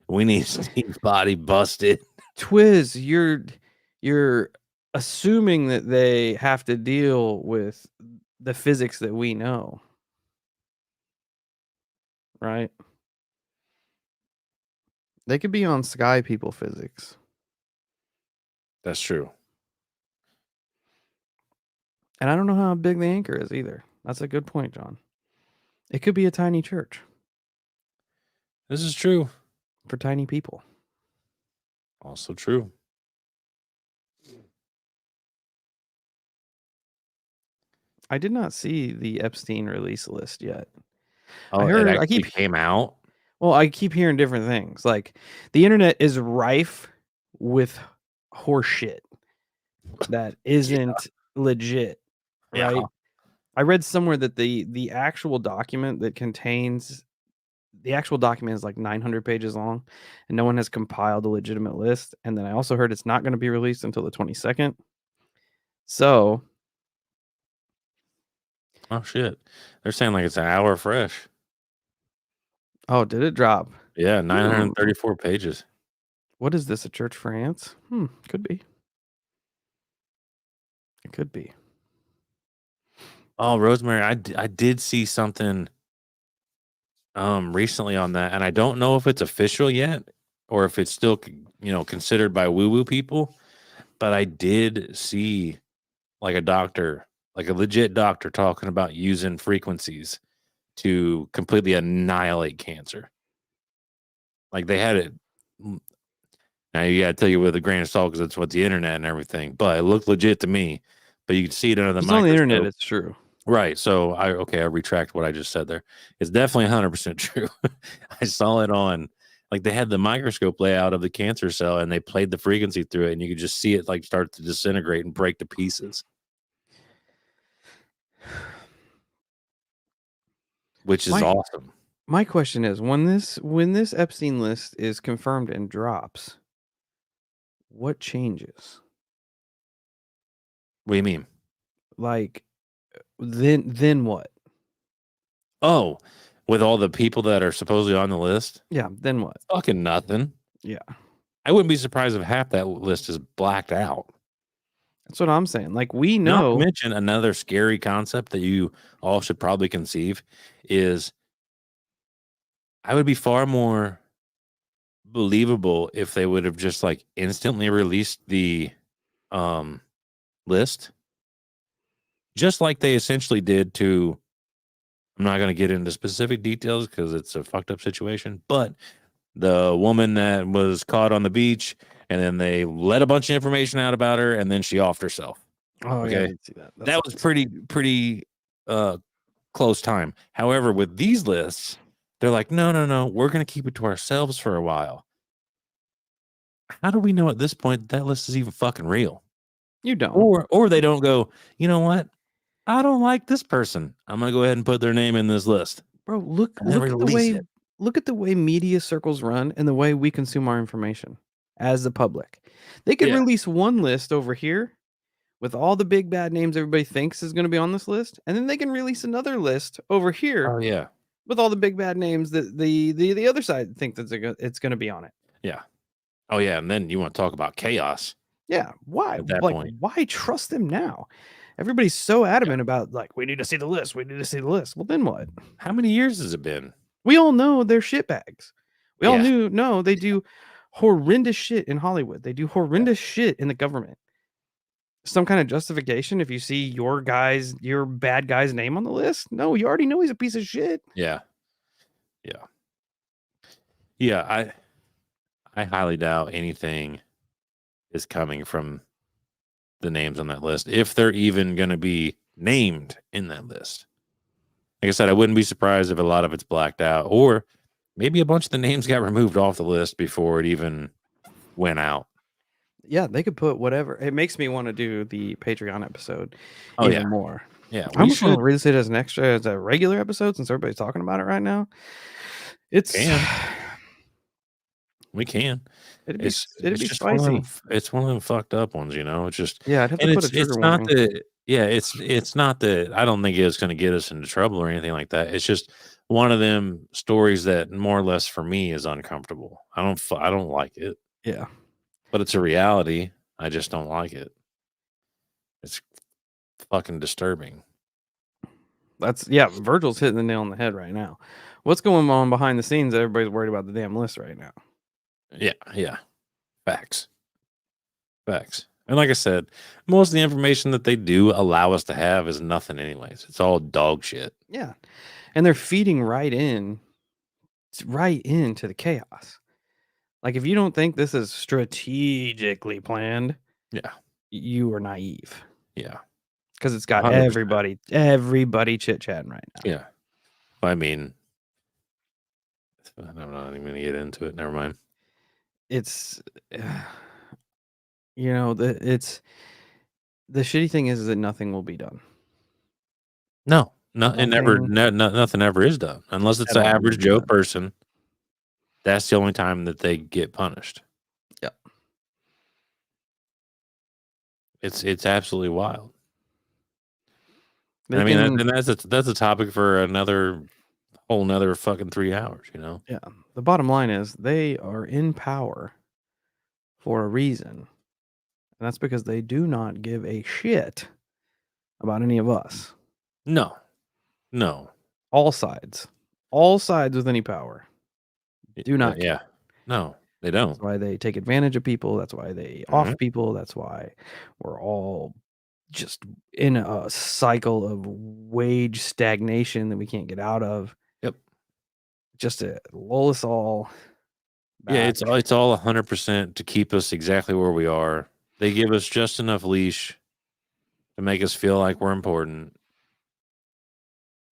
We need Steve's body busted. Twiz, you're assuming that they have to deal with the physics that we know, right? They could be on sky people physics. That's true. And I don't know how big the anchor is either. That's a good point, John. It could be a tiny church This is true. for tiny people. Also true. I did not see the Epstein release list yet. Oh, I it heard actually came out. Well, I keep hearing different things. Like the internet is rife with horse shit that isn't legit, Yeah. right? I read somewhere that the actual document that contains the actual document is like 900 pages long, and no one has compiled a legitimate list. And then I also heard it's not going to be released until the 22nd. So, Oh shit. They're saying like it's an hour fresh. oh, did it drop? Yeah, 934 pages. What is this? A church for ants? Could be. It could be. Oh, Rosemary, I did see something recently on that, and I don't know if it's official yet or if it's still considered by woo-woo people, but I did see like a doctor, like a legit doctor, talking about using frequencies to completely annihilate cancer. Like they had it. Now you gotta tell you with a grain of salt because that's what the internet and everything, but it looked legit to me. But you could see it under the It's on the microscope. internet. It's true. Right. So I retract what I just said there. It's definitely 100% true. I saw it on, like, they had the microscope layout of the cancer cell and they played the frequency through it and you could just see it like start to disintegrate and break to pieces. Which is awesome. My question is, when this Epstein list is confirmed and drops, what changes? What do you mean? Like, then what? Oh, with all the people that are supposedly on the list? Yeah, then what? Fucking nothing. Yeah. I wouldn't be surprised if half that list is blacked out. That's what I'm saying. Like, we Not to know. mention another scary concept that you all should probably conceive is I would be far more believable if they would have just like instantly released the list, just like they essentially did to, I'm not going to get into specific details because it's a fucked up situation, but the woman that was caught on the beach and then they let a bunch of information out about her and then she offed herself. Oh, Okay. yeah, I did see that. That was pretty close time. However, with these lists, they're like, no, we're going to keep it to ourselves for a while. How do we know at this point that list is even fucking real? You don't. Or they don't go, you know what? I don't like this person. I'm gonna go ahead and put their name in this list. Bro, look And then at the way media circles run and the way we consume our information as the public. They could release one list over here with all the big bad names everybody thinks is going to be on this list, and then they can release another list over here. Oh yeah, with all the big bad names that the other side think that it's going to be on it. Yeah. Oh yeah, and then you want to talk about chaos? Yeah, why? At that Like, point. why trust them now? Everybody's so adamant about like we need to see the list. We need to see the list. Well, then what? How many years has it been? We all know they're shitbags. We all Yeah. know they do horrendous shit in Hollywood. They do horrendous shit in the government. Some kind of justification if you see your bad guy's name on the list? No, you already know he's a piece of shit. Yeah. I highly doubt anything is coming from the names on that list, if they're even going to be named in that list. Like I said, I wouldn't be surprised if a lot of it's blacked out, or maybe a bunch of the names got removed off the list before it even went out. Yeah, they could put whatever. It makes me want to do the Patreon episode even more. Yeah, I'm just going to release it as an extra, as a regular episode since everybody's talking about it right now. We can. It'd be It's spicy. it's one of them fucked up ones, you know. It's just I'd have to put a trigger warning. Yeah, it's not that I don't think it's going to get us into trouble or anything like that. It's just one of them stories that more or less for me is uncomfortable. I don't like it, Yeah. but it's a reality. I just don't like it. It's fucking disturbing. Virgil's hitting the nail on the head right now. What's going on behind the scenes? Everybody's worried about the damn list right now. Yeah. Facts. And like I said, most of the information that they do allow us to have is nothing anyways. It's all dog shit. Yeah. And they're feeding right into the chaos. Like, if you don't think this is strategically planned, Yeah. you are naive. Yeah. Because it's got 100%. everybody chit-chatting right now. Yeah. I mean, I'm not even gonna get into it. Never mind. It's it's the shitty thing is that nothing will be done. No, it never, Nothing nothing ever is done unless it's at an all will average be Joe done. person. That's the only time that they get punished. Yep. It's absolutely wild. They I mean, can and that's a topic for another whole another fucking 3 hours. You know. Yeah. The bottom line is they are in power for a reason. And that's because they do not give a shit about any of us. No. All sides. All sides with any power. Do not care. Yeah. No, they don't. That's why they take advantage of people. That's why they off people. That's why we're all just in a cycle of wage stagnation that we can't get out of. Yep. Just to lull us all back. Yeah, it's all 100% to keep us exactly where we are. They give us just enough leash to make us feel like we're important.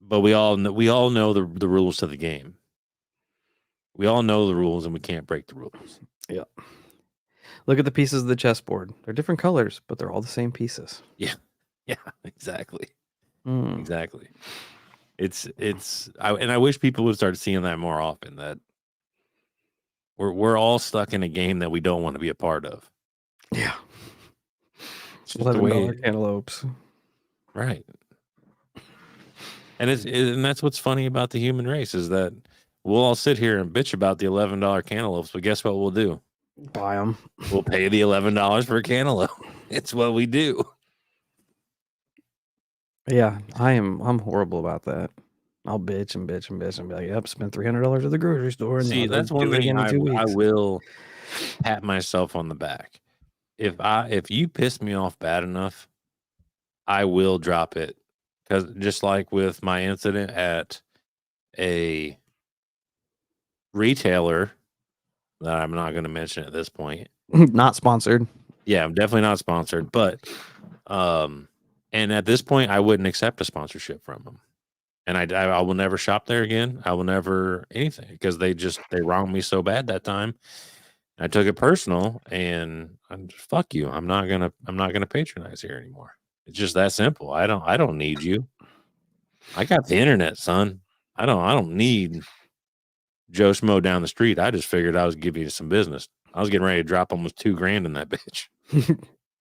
But we all know the rules to the game. We all know the rules and we can't break the rules. Yeah. Look at the pieces of the chessboard. They're different colors, but they're all the same pieces. Yeah, exactly. Mm. Exactly. I wish people would start seeing that more often, that we're all stuck in a game that we don't want to be a part of. Yeah. It's just the $11 way, cantaloupes. right. And that's what's funny about the human race is that we'll all sit here and bitch about the $11 cantaloupes, but guess what we'll do? Buy them. We'll pay the $11 for a cantaloupe. It's what we do. Yeah, I'm horrible about that. I'll bitch and bitch and bitch and be like, "Yep, spent $300 at the grocery store." And See, I'll that's one do it thing again in 2 I weeks. will pat myself on the back. If you piss me off bad enough, I will drop it. Because just like with my incident at a retailer that I'm not going to mention at this point. Not sponsored. Yeah, I'm definitely not sponsored, but and at this point I wouldn't accept a sponsorship from them. And I will never shop there again. I will never anything because they wronged me so bad that time. I took it personal and I'm just, fuck you. I'm not gonna patronize here anymore. It's just that simple. I don't need you. I got the internet, son. I don't need Joe Schmo down the street. I just figured I was giving you some business. I was getting ready to drop almost $2,000 in that bitch.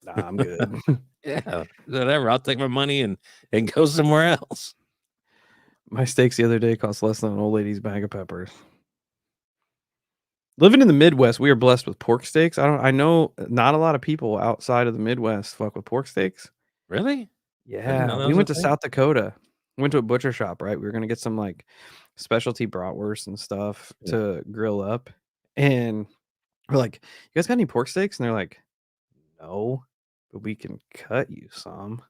Nah, I'm good. Yeah, whatever. I'll take my money and go somewhere else. My steaks the other day cost less than an old lady's bag of peppers. Living in the Midwest, we are blessed with pork steaks. I know not a lot of people outside of the Midwest fuck with pork steaks. Really? I didn't know Yeah, that we was a went to thing. South Dakota. Went to a butcher shop, right? We were gonna get some like specialty bratwurst and stuff to grill up, and we're like, "You guys got any pork steaks?" And they're like, "No, but we can cut you some."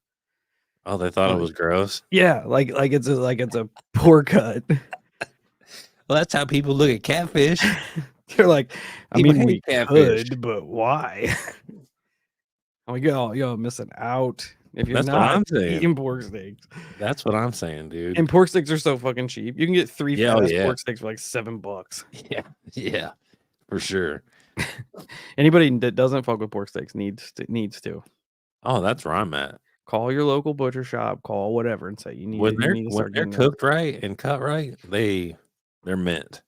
Oh, they thought it was gross. Yeah, like it's a pork cut. Well, that's how people look at catfish. They're like, "I People mean, hate we catfish. could, but why?" I'm like, y'all missing out if you're That's what not I'm saying. eating pork steaks. That's what I'm saying, dude. And pork steaks are so fucking cheap. You can get 3 Yeah, fat-ass yeah. pork steaks for like $7. Yeah, for sure. Anybody that doesn't fuck with pork steaks needs to. Oh, that's where I'm at. Call your local butcher shop, call whatever, and say you need When to start they're getting cooked right and cut right, they're mint.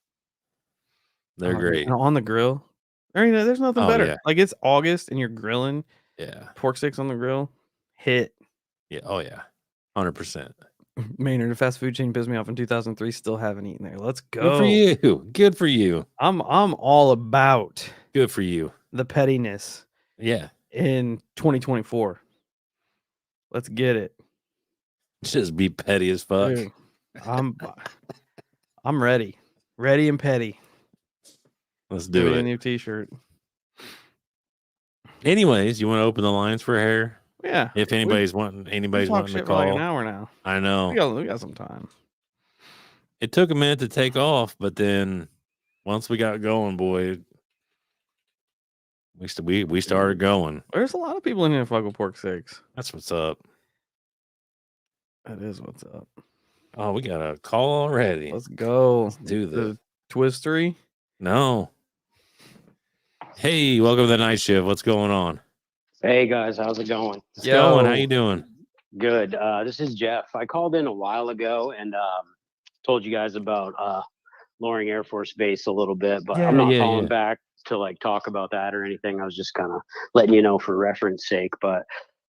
They're great. and on the grill. There's nothing Oh, better. yeah. Like, it's August and you're grilling Yeah. pork steaks on the grill. Hit. Yeah. Oh yeah. 100%. Maynard, a fast food chain pissed me off in 2003. Still haven't eaten there. Let's go. Good for you. Good for you. I'm all about Good for you. the pettiness Yeah. in 2024. Let's get it. Just be petty as fuck. Dude, I'm ready. Ready and petty. Let's Give do me a it. new t-shirt. Anyways, you want to open the lines for hair? Yeah. If anybody's wanting talk to shit call. for like an hour now. I know. We got some time. It took a minute to take off, but then once we got going, boy, we started going. There's a lot of people in here fuck with pork 6. That's what's up. That is what's up. Oh, we got a call already. Let's go. Let's do this. The Twistery? No. Hey, welcome to the night shift. What's going on? Hey guys, how's it going? It's going. How you doing? Good. This is Jeff. I called in a while ago and told you guys about Loring Air Force Base a little bit, but I'm not calling back to like talk about that or anything. I was just kind of letting you know for reference sake. But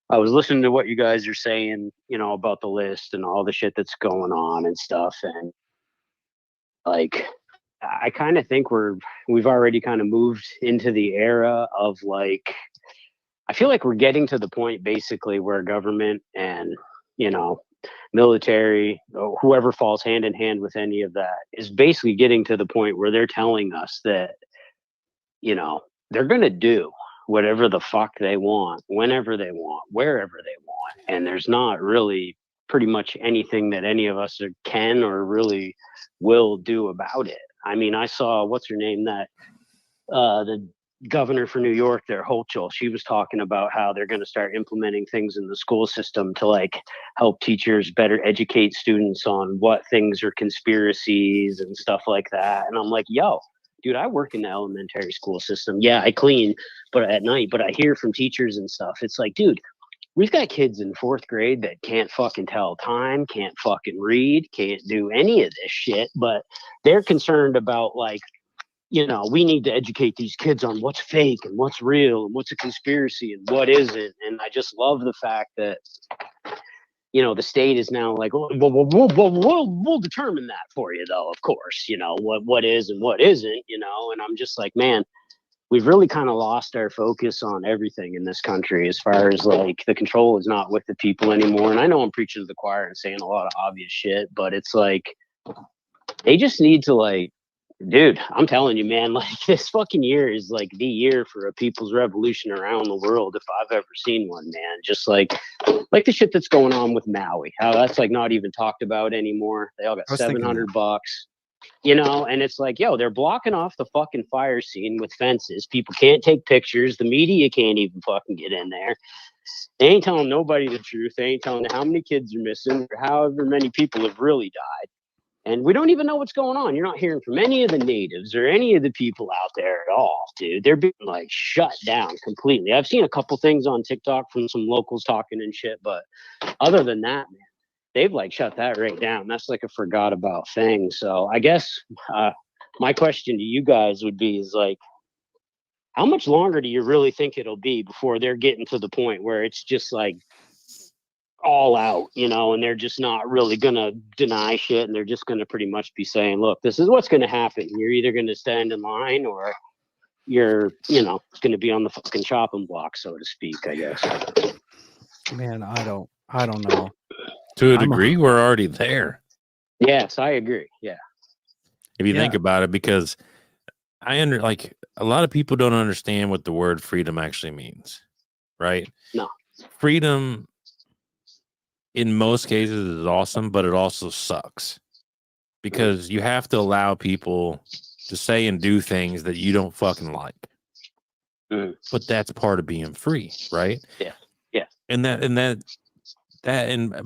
I was listening to what you guys are saying, you know, about the list and all the shit that's going on and stuff, and like I kind of think we've already kind of moved into the era of like, I feel like we're getting to the point basically where government and, you know, military, or whoever falls hand in hand with any of that, is basically getting to the point where they're telling us that, you know, they're going to do whatever the fuck they want, whenever they want, wherever they want. And there's not really pretty much anything that any of us can or really will do about it. I mean, I saw, what's her name, that the governor for New York there, Hochul, she was talking about how they're going to start implementing things in the school system to like help teachers better educate students on what things are conspiracies and stuff like that. And I'm like, yo, dude, I work in the elementary school system. Yeah, I clean, but at night, but I hear from teachers and stuff. It's like, dude, we've got kids in 4th grade that can't fucking tell time, can't fucking read, can't do any of this shit, but they're concerned about like, you know, we need to educate these kids on what's fake and what's real and what's a conspiracy and what isn't. And I just love the fact that, you know, the state is now like, we'll determine that for you, though, of course, you know, what is and what isn't, you know. And I'm just like, man, we've really kind of lost our focus on everything in this country as far as like the control is not with the people anymore. And I know I'm preaching to the choir and saying a lot of obvious shit, but it's like they just need to like, dude, I'm telling you, man, like this fucking year is like the year for a people's revolution around the world if I've ever seen one, man. Just like the shit that's going on with Maui, how that's like not even talked about anymore. They all got $700, you know, and it's like, yo, they're blocking off the fucking fire scene with fences. People can't take pictures. The media can't even fucking get in there. They ain't telling nobody the truth. They ain't telling how many kids are missing or however many people have really died. And we don't even know what's going on. You're not hearing from any of the natives or any of the people out there at all, dude. They're being like shut down completely. I've seen a couple things on TikTok from some locals talking and shit, but other than that, man, they've like shut that right down. That's like a forgot about thing. So I guess my question to you guys would be is like, how much longer do you really think it'll be before they're getting to the point where it's just like all out, you know, and they're just not really gonna deny shit, and they're just gonna pretty much be saying, look, this is what's gonna happen. You're either gonna stand in line or you're, you know, gonna be on the fucking chopping block, so to speak, I guess. Man, I don't know. To a degree, we're already there. Yes, I agree. Yeah. If you think about it, because like a lot of people don't understand what the word freedom actually means, right? No. Freedom in most cases is awesome, but it also sucks because you have to allow people to say and do things that you don't fucking like. But that's part of being free, right? Yeah. Yeah. And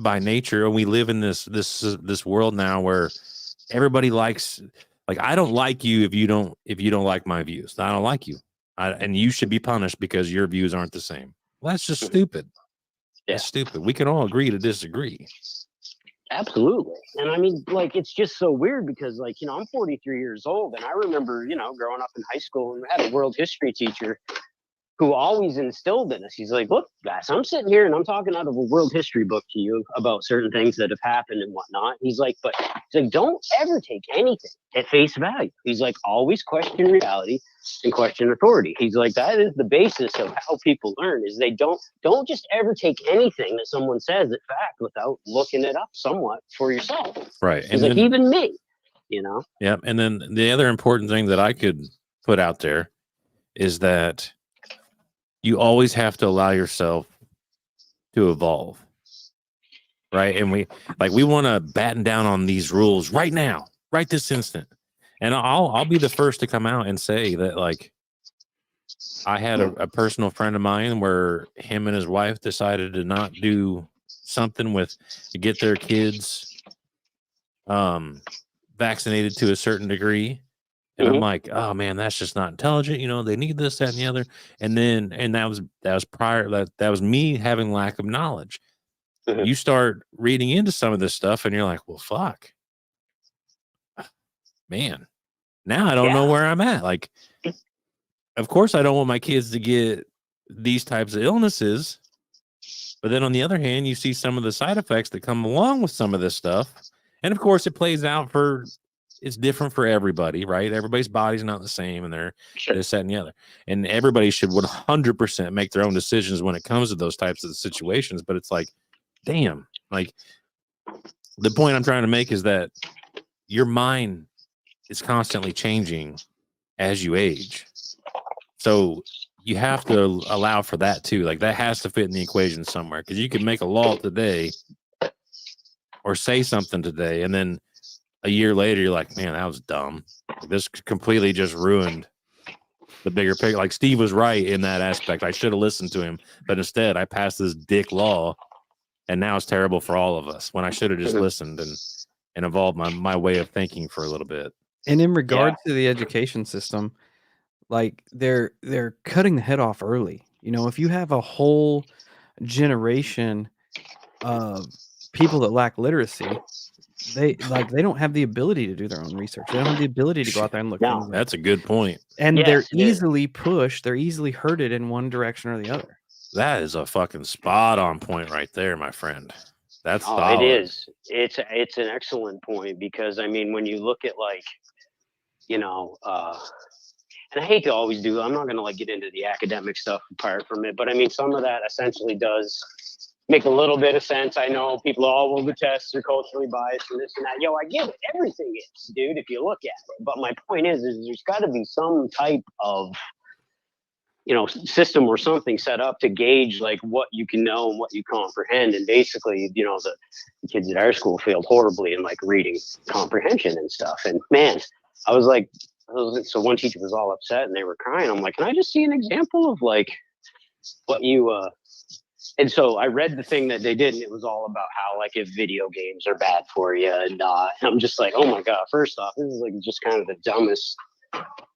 by nature, and we live in this world now where everybody likes, like, I don't like you if you don't like my views. I don't like you. And you should be punished because your views aren't the same. Well, that's just stupid. Yeah. That's stupid. We can all agree to disagree. Absolutely. And I mean, like, it's just so weird because, like, you know, I'm 43 years old, and I remember, you know, growing up in high school, and we had a world history teacher who always instilled in us. He's like, look, guys, I'm sitting here and I'm talking out of a world history book to you about certain things that have happened and whatnot. He's like, don't ever take anything at face value. He's like, always question reality and question authority. He's like, that is the basis of how people learn, is they don't just ever take anything that someone says at fact without looking it up somewhat for yourself. Right. He's like, even me, you know? Yeah. And then the other important thing that I could put out there is that you always have to allow yourself to evolve. Right. And we want to batten down on these rules right now, right this instant. And I'll be the first to come out and say that, like, I had a personal friend of mine where him and his wife decided to not do something to get their kids vaccinated to a certain degree. And I'm like, oh man, that's just not intelligent. You know, they need this, that, and the other. And that was prior. That was me having lack of knowledge. You start reading into some of this stuff, and you're like, well, fuck, man. Now I don't know where I'm at. Like, of course, I don't want my kids to get these types of illnesses. But then on the other hand, you see some of the side effects that come along with some of this stuff. And of course, it plays out it's different for everybody, right? Everybody's body's not the same, and they're this, that, and the other. And everybody should 100% make their own decisions when it comes to those types of situations. But it's like, damn, like, the point I'm trying to make is that your mind is constantly changing as you age. So you have to allow for that too. Like, that has to fit in the equation somewhere, because you can make a law today or say something today, and then a year later you're like, man, that was dumb. This completely just ruined the bigger picture. Like, Steve was right in that aspect. I should have listened to him, but instead I passed this dick law, and now it's terrible for all of us, when I should have just listened and evolved my way of thinking for a little bit. And in regard to the education system, like, they're cutting the head off early. You know, if you have a whole generation of people that lack literacy, they don't have the ability to do their own research. They don't have the ability to go out there and look things up. That's a good point. And they're easily pushed, they're easily herded in one direction or the other. That is a fucking spot on point right there, my friend. That's solid. It is. It's an excellent point, because I mean, when you look at, like, you know, and I hate to always do, I'm not going to like get into the academic stuff apart from it, but I mean, some of that essentially does make a little bit of sense. I know people are all, well, the tests are culturally biased and this and that. Yo, I get it. Everything is, dude, if you look at it. But my point is there's got to be some type of, you know, system or something set up to gauge, like, what you can know and what you comprehend. And basically, you know, the kids at our school failed horribly in, like, reading comprehension and stuff. And man, I was like, so one teacher was all upset and they were crying. I'm like, can I just see an example of, like, what you and so I read the thing that they did, and it was all about how, like, if video games are bad for you, and I'm just like, oh my god, first off, this is, like, just kind of the dumbest,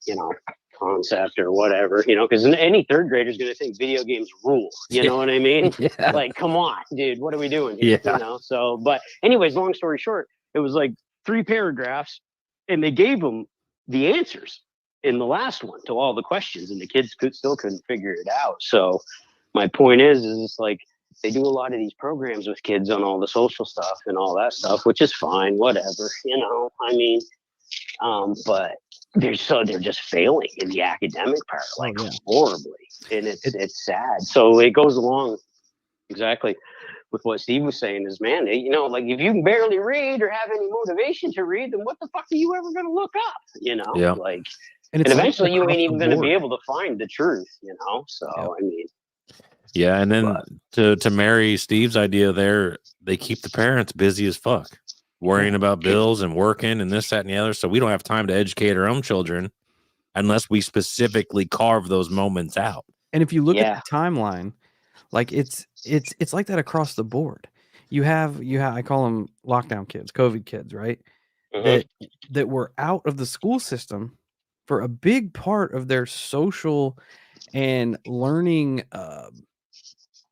you know, concept or whatever, you know, because any third grader is going to think video games rule, you know what I mean? Like, come on, dude, what are we doing here? You know? So, but anyways, long story short, it was like 3 paragraphs, and they gave them the answers in the last one to all the questions, and the kids still couldn't figure it out. So my point is it's like, they do a lot of these programs with kids on all the social stuff and all that stuff, which is fine, whatever, you know, I mean, but they're just failing in the academic part, like, horribly, and it's sad. So it goes along exactly with what Steve was saying, is, man, you know, like, if you can barely read or have any motivation to read, then what the fuck are you ever going to look up, you know? Like, and eventually you ain't even going to be able to find the truth, you know? So, I mean. Yeah, and then to marry Steve's idea there, they keep the parents busy as fuck, worrying about bills and working and this, that, and the other. So we don't have time to educate our own children unless we specifically carve those moments out. And if you look at the timeline, like, it's like that across the board. You have I call them lockdown kids, COVID kids, right? That were out of the school system for a big part of their social and learning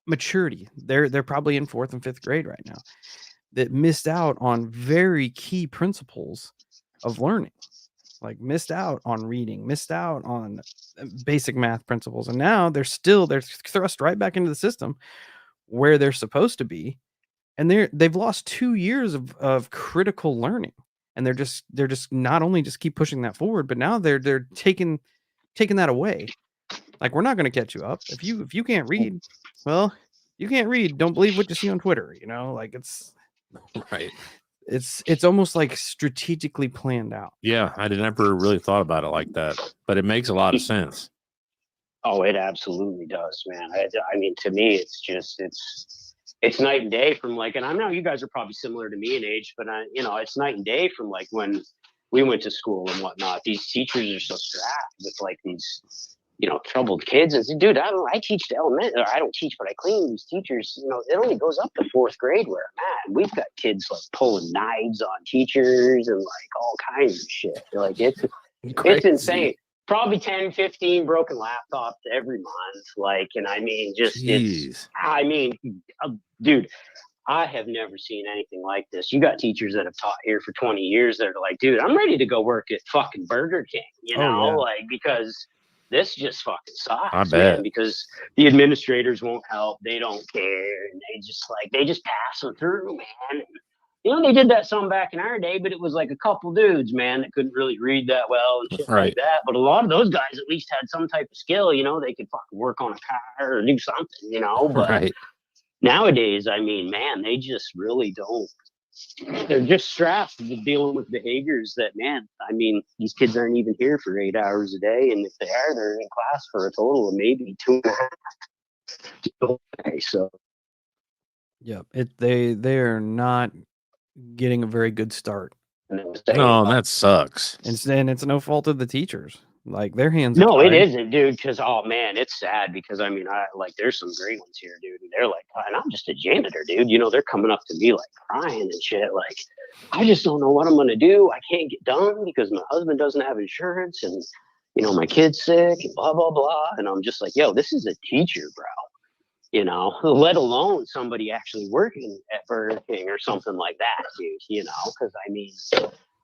maturity. They're probably in 4th and 5th grade right now, that missed out on very key principles of learning. like missed out on reading, missed out on basic math principles, and now they're thrust right back into the system where they're supposed to be, and they've lost 2 years of critical learning, and they're just not only just keep pushing that forward, but now they're taking that away. Like, we're not going to catch you up if you can't read. Well, you can't read. Don't believe what you see on Twitter. Like it's right. It's almost like strategically planned out. Yeah, I never really thought about it like that, but it makes a lot of sense. Oh, it absolutely does, man. I mean, to me, it's night and day from like, and I know you guys are probably similar to me in age, but it's night and day from like when we went to school and whatnot. These teachers are so strapped with like these, troubled kids. And say, dude, I teach the elementary, or I don't teach, but I clean these teachers. It only goes up to 4th grade where I'm at. We've got kids like pulling knives on teachers and like all kinds of shit. Like it's insane. Probably 10, 15 broken laptops every month. Like, and I mean, just, dude, I have never seen anything like this. You got teachers that have taught here for 20 years that are like, dude, I'm ready to go work at fucking Burger King, like, because this just fucking sucks, I bet. man, because the administrators won't help. They don't care. And they just pass them through, man. They did that some back in our day, but it was like a couple dudes, man, that couldn't really read that well and shit like that. But a lot of those guys at least had some type of skill, they could fucking work on a car or do something, but nowadays, I mean, man, they just really don't. They're just strapped with dealing with behaviors that, man, I mean, these kids aren't even here for 8 hours a day. And if they are, they're in class for a total of maybe 2.5 days. So, yeah, they are not getting a very good start. No, that sucks. And it's no fault of the teachers. Like, their hands are No, tied. it isn't, dude. Because man, it's sad because I mean, there's some great ones here, dude. And they're like, and I'm just a janitor, dude. They're coming up to me like crying and shit. Like, I just don't know what I'm gonna do. I can't get done because my husband doesn't have insurance, and my kid's sick, and blah blah blah. And I'm just like, yo, this is a teacher, bro. Let alone somebody actually working at Burger King or something like that, dude. Because I mean,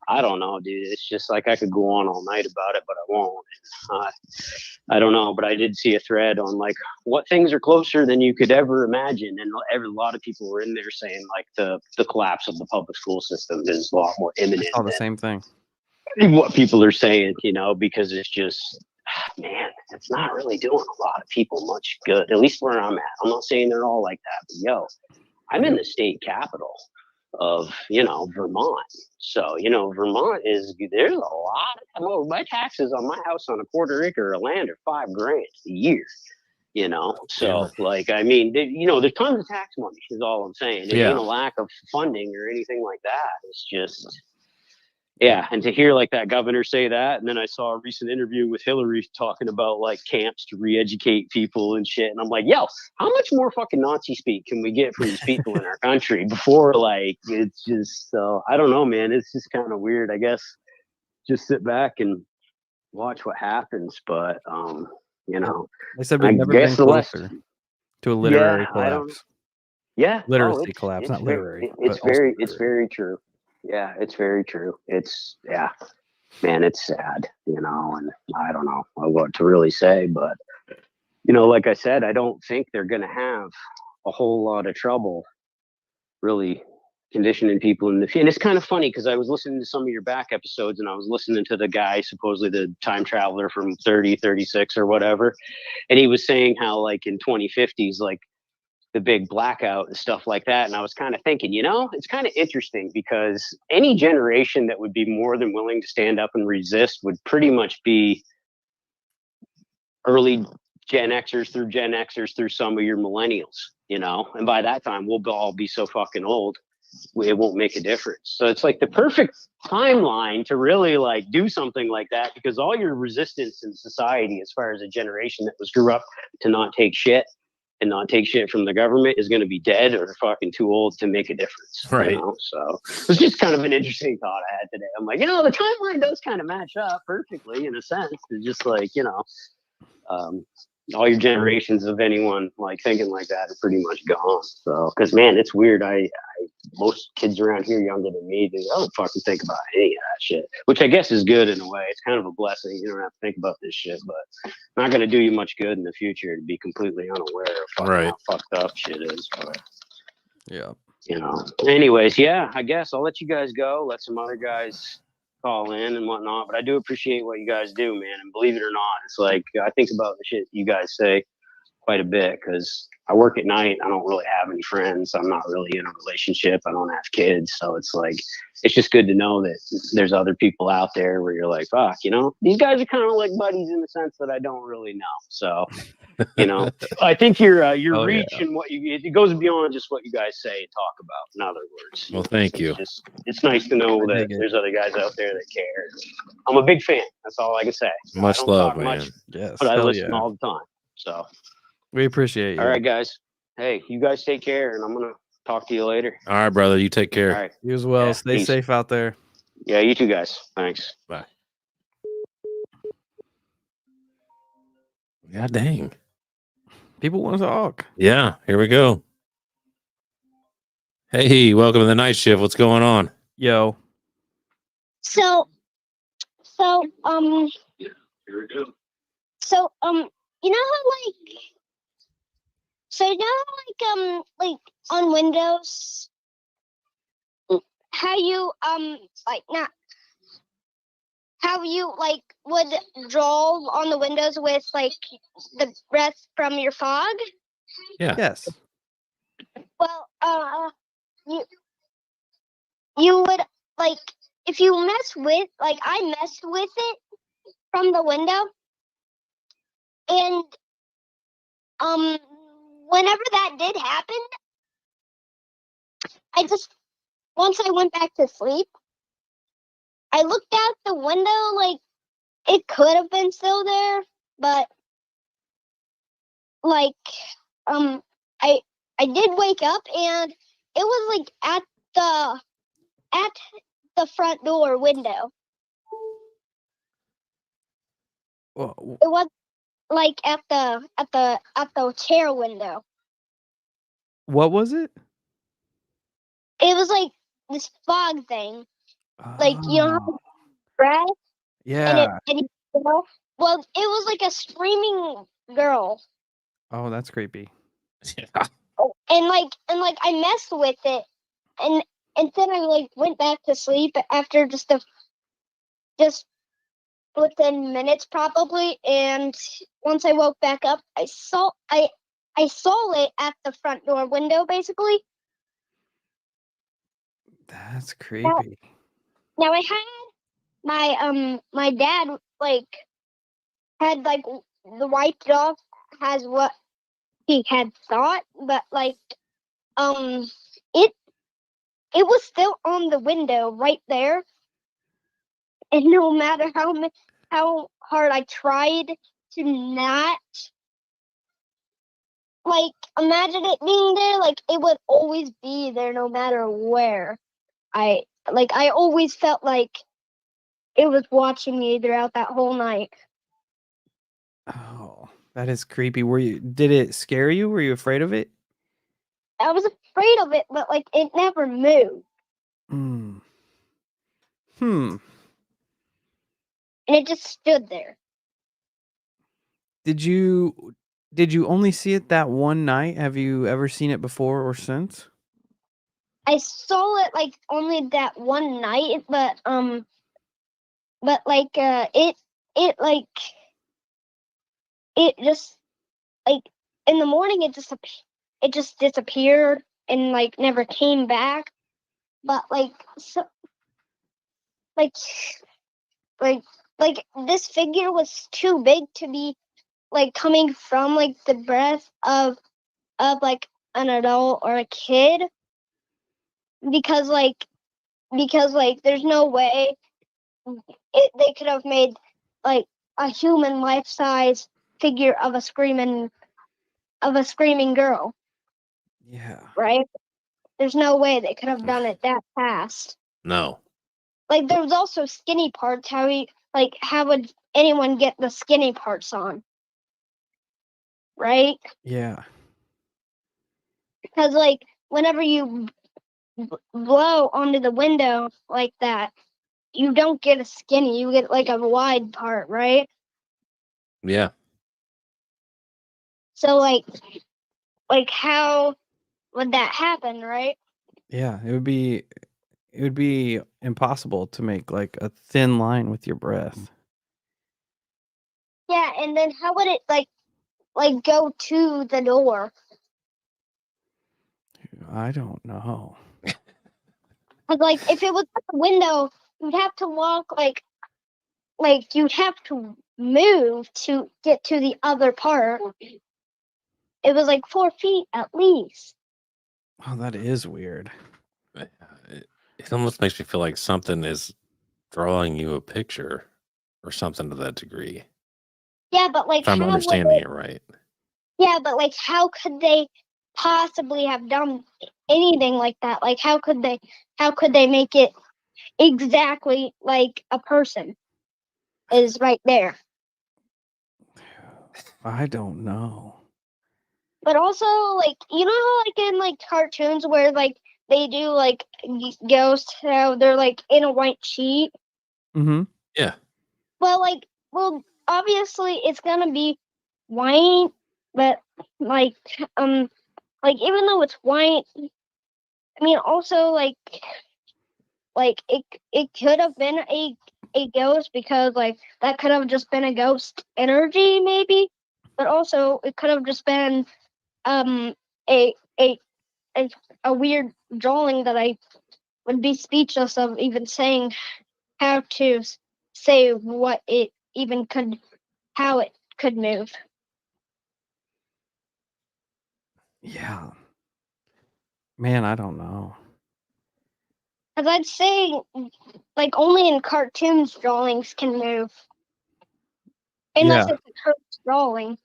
I don't know, dude. It's just like I could go on all night about it, but I won't. I don't know, but I did see a thread on like what things are closer than you could ever imagine, and a lot of people were in there saying like the collapse of the public school system is a lot more imminent. I saw the same thing. What people are saying, because it's just, man, it's not really doing a lot of people much good. At least where I'm at. I'm not saying they're all like that, but yo, I'm in the state capital of Vermont. So Vermont there's a lot. My taxes on my house on a 1/4 acre of land are $5,000 a year. So like I mean, there's tons of tax money. Is all I'm saying. There ain't a lack of funding or anything like that. It's just. Yeah, and to hear like that governor say that, and then I saw a recent interview with Hillary talking about like camps to re-educate people and shit, and I'm like, yo, how much more fucking Nazi speak can we get from these people in our country before like it's just I don't know, man. It's just kind of weird, I guess. Just sit back and watch what happens, but they said we've never been closer to a literary collapse. Literacy collapse, not literary. It's very true. Yeah, it's very true. Man, it's sad, and I don't know what to really say, but like I said, I don't think they're going to have a whole lot of trouble really conditioning people and it's kind of funny because I was listening to some of your back episodes and I was listening to the guy, supposedly the time traveler from 36 or whatever, and he was saying how like in 2050s, like the big blackout and stuff like that. And I was kind of thinking, it's kind of interesting because any generation that would be more than willing to stand up and resist would pretty much be early Gen Xers through some of your millennials, and by that time we'll all be so fucking old, it won't make a difference. So it's like the perfect timeline to really like do something like that because all your resistance in society, as far as a generation that grew up to not take shit, and not take shit from the government is going to be dead or fucking too old to make a difference. Right. So it's just kind of an interesting thought I had today. I'm like, the timeline does kind of match up perfectly in a sense. It's just like, all your generations of anyone like thinking like that are pretty much gone. So, because man, it's weird. Most kids around here younger than me, they don't fucking think about any of that shit, which I guess is good in a way. It's kind of a blessing. You don't have to think about this shit, but not going to do you much good in the future to be completely unaware of fucking how fucked up shit is. But yeah, anyways, yeah, I guess I'll let you guys go. Let some other guys call in and whatnot. But I do appreciate what you guys do, man. And believe it or not, it's like I think about the shit you guys say quite a bit because I work at night. I don't really have any friends. I'm not really in a relationship. I don't have kids. So it's like, it's just good to know that there's other people out there where you're like, fuck, these guys are kind of like buddies in the sense that I don't really know. So, I think your reach and what it goes beyond just what you guys say and talk about. In other words, well, thank you. It's nice to know that there's other guys out there that care. I'm a big fan. That's all I can say. Much I don't love, talk man. much, yes, but I listen all the time. So we appreciate you. All right, guys. Hey, you guys take care, and I'm gonna talk to you later. All right, brother. You take care. All right. You as well. Yeah, Stay peace. safe out there. Yeah, you too, guys. Thanks. Bye. God dang. People want to talk. Yeah, here we go. Hey, welcome to the night shift. What's going on? Yo. So, Here we go. you know how like on Windows, how you how you like would draw on the windows with like the breath from your fog? Yeah. Yes. Well, you would like if you mess with I messed with it from the window, and whenever that did happen, once I went back to sleep, I looked out the window like it could have been still there, but like I did wake up and it was like at the front door window. Well, It was like at the chair window. what was it? It was like this fog thing. Like Oh, breath yeah. well, it was like a screaming girl. Oh, that's creepy. Yeah. And I messed with it, and then I like went back to sleep after just within minutes probably, and once I woke back up, I saw it at the front door window basically. That's creepy. Now I had my dad had the wiped it off as what he had thought, but it was still on the window right there, and no matter how hard I tried to not imagine it being there, it would always be there no matter where. I always felt like it was watching me throughout that whole night. Oh, that is creepy. Did it scare you? Were you afraid of it? I was afraid of it, but it never moved. Hmm. And it just stood there. Did you only see it that one night? Have you ever seen it before or since? I saw it only that one night, but it just in the morning it just disappeared and never came back. But this figure was too big to be coming from the breath of an adult or a kid, because there's no way they could have made a human life-size figure of a screaming girl. Yeah. Right? There's no way they could have done it that fast. No. There was also skinny parts. How would anyone get the skinny parts on? right? Yeah. Because like whenever you blow onto the window like that, you don't get a skinny, you get like a wide part, right? Yeah. So like how would that happen, right? Yeah, it would be impossible to make like a thin line with your breath. Yeah, and then how would it like go to the door? I don't know. Cause like if it was at the window, you'd have to walk like you'd have to move to get to the other part. It was like 4 feet at least. Oh, that is weird. It almost makes me feel like something is drawing you a picture or something to that degree. Yeah, but like If I'm how would understanding it right. yeah, but like how could they possibly have done anything like that? Like how could they make it exactly like a person is right there? I don't know. But also like you know how like in like cartoons where like they do like ghosts how they're like in a white sheet? Mm-hmm. Yeah. Well, obviously it's gonna be white, but like even though it's white, I mean also like it could have been a ghost because like that could have just been a ghost energy maybe, but also it could have just been a a a, a weird drawing that I would be speechless of even saying how to say what it even could how it could move. Yeah. Man, I don't know. Because I'd say like only in cartoons drawings can move. Unless Yeah. it's a cursed drawing.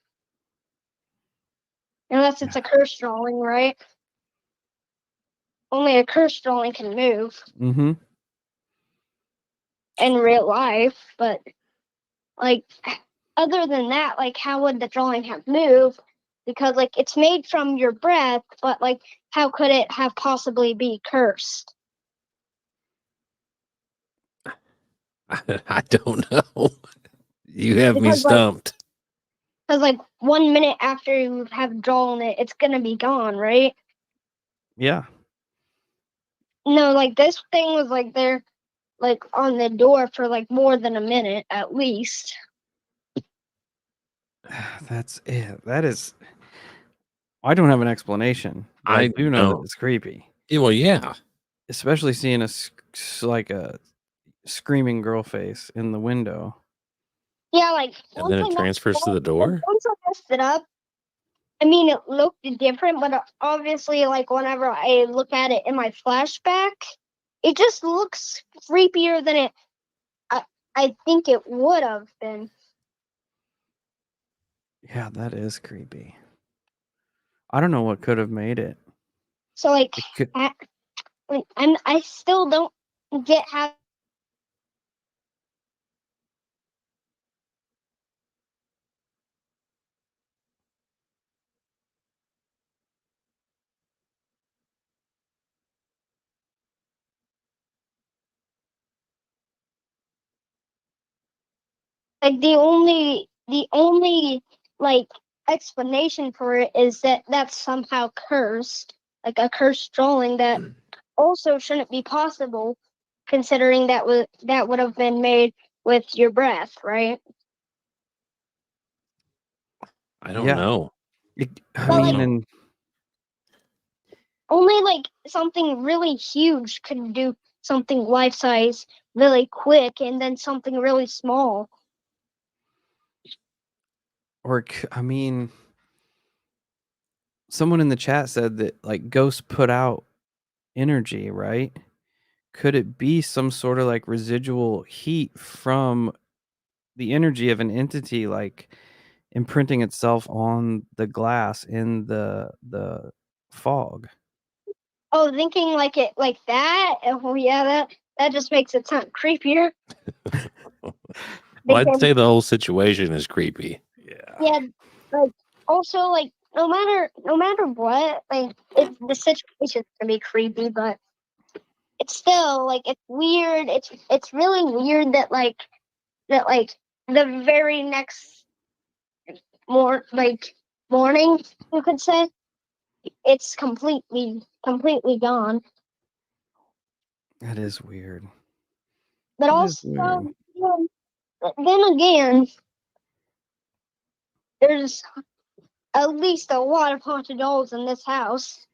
Unless it's a cursed drawing, right? Only a cursed drawing can move Mm-hmm. in real life, but like other than that, like how would the drawing have moved? Because like it's made from your breath, but like how could it have possibly be cursed? I don't know. You have me Because like stumped. 1 minute after you have drawn it, it's gonna be gone, right? Yeah. No, like this thing was like there like on the door for like more than a minute at least. That's it. That is. I don't have an explanation, but I do know that it's creepy. Yeah, well, yeah. Especially seeing like a screaming girl face in the window. Yeah, like And then it transfers to the door? once I messed it up, I mean it looked different, but obviously like whenever I look at it in my flashback, it just looks creepier than it I think it would have been. Yeah, that is creepy. I don't know what could have made it. So like It could, I still don't get how like the only like explanation for it is that that's somehow cursed, like a cursed drawing that also shouldn't be possible considering that would have been made with your breath, right? I don't know. I But, mean, like, and only like something really huge could do something life size really quick and then something really small. I mean, someone in the chat said that like ghosts put out energy, right? Could it be some sort of like residual heat from the energy of an entity like imprinting itself on the glass in the fog? Oh, thinking like it like that? Oh yeah, that just makes it sound creepier. Well, I'd Because say the whole situation is creepy. Yeah. yeah, like also, like, no matter what, like, the situation's gonna be creepy, but it's still like it's weird. It's really weird that the very next morning, you could say, it's completely gone. That is weird. But That is also, weird. then again, there's at least a lot of haunted dolls in this house.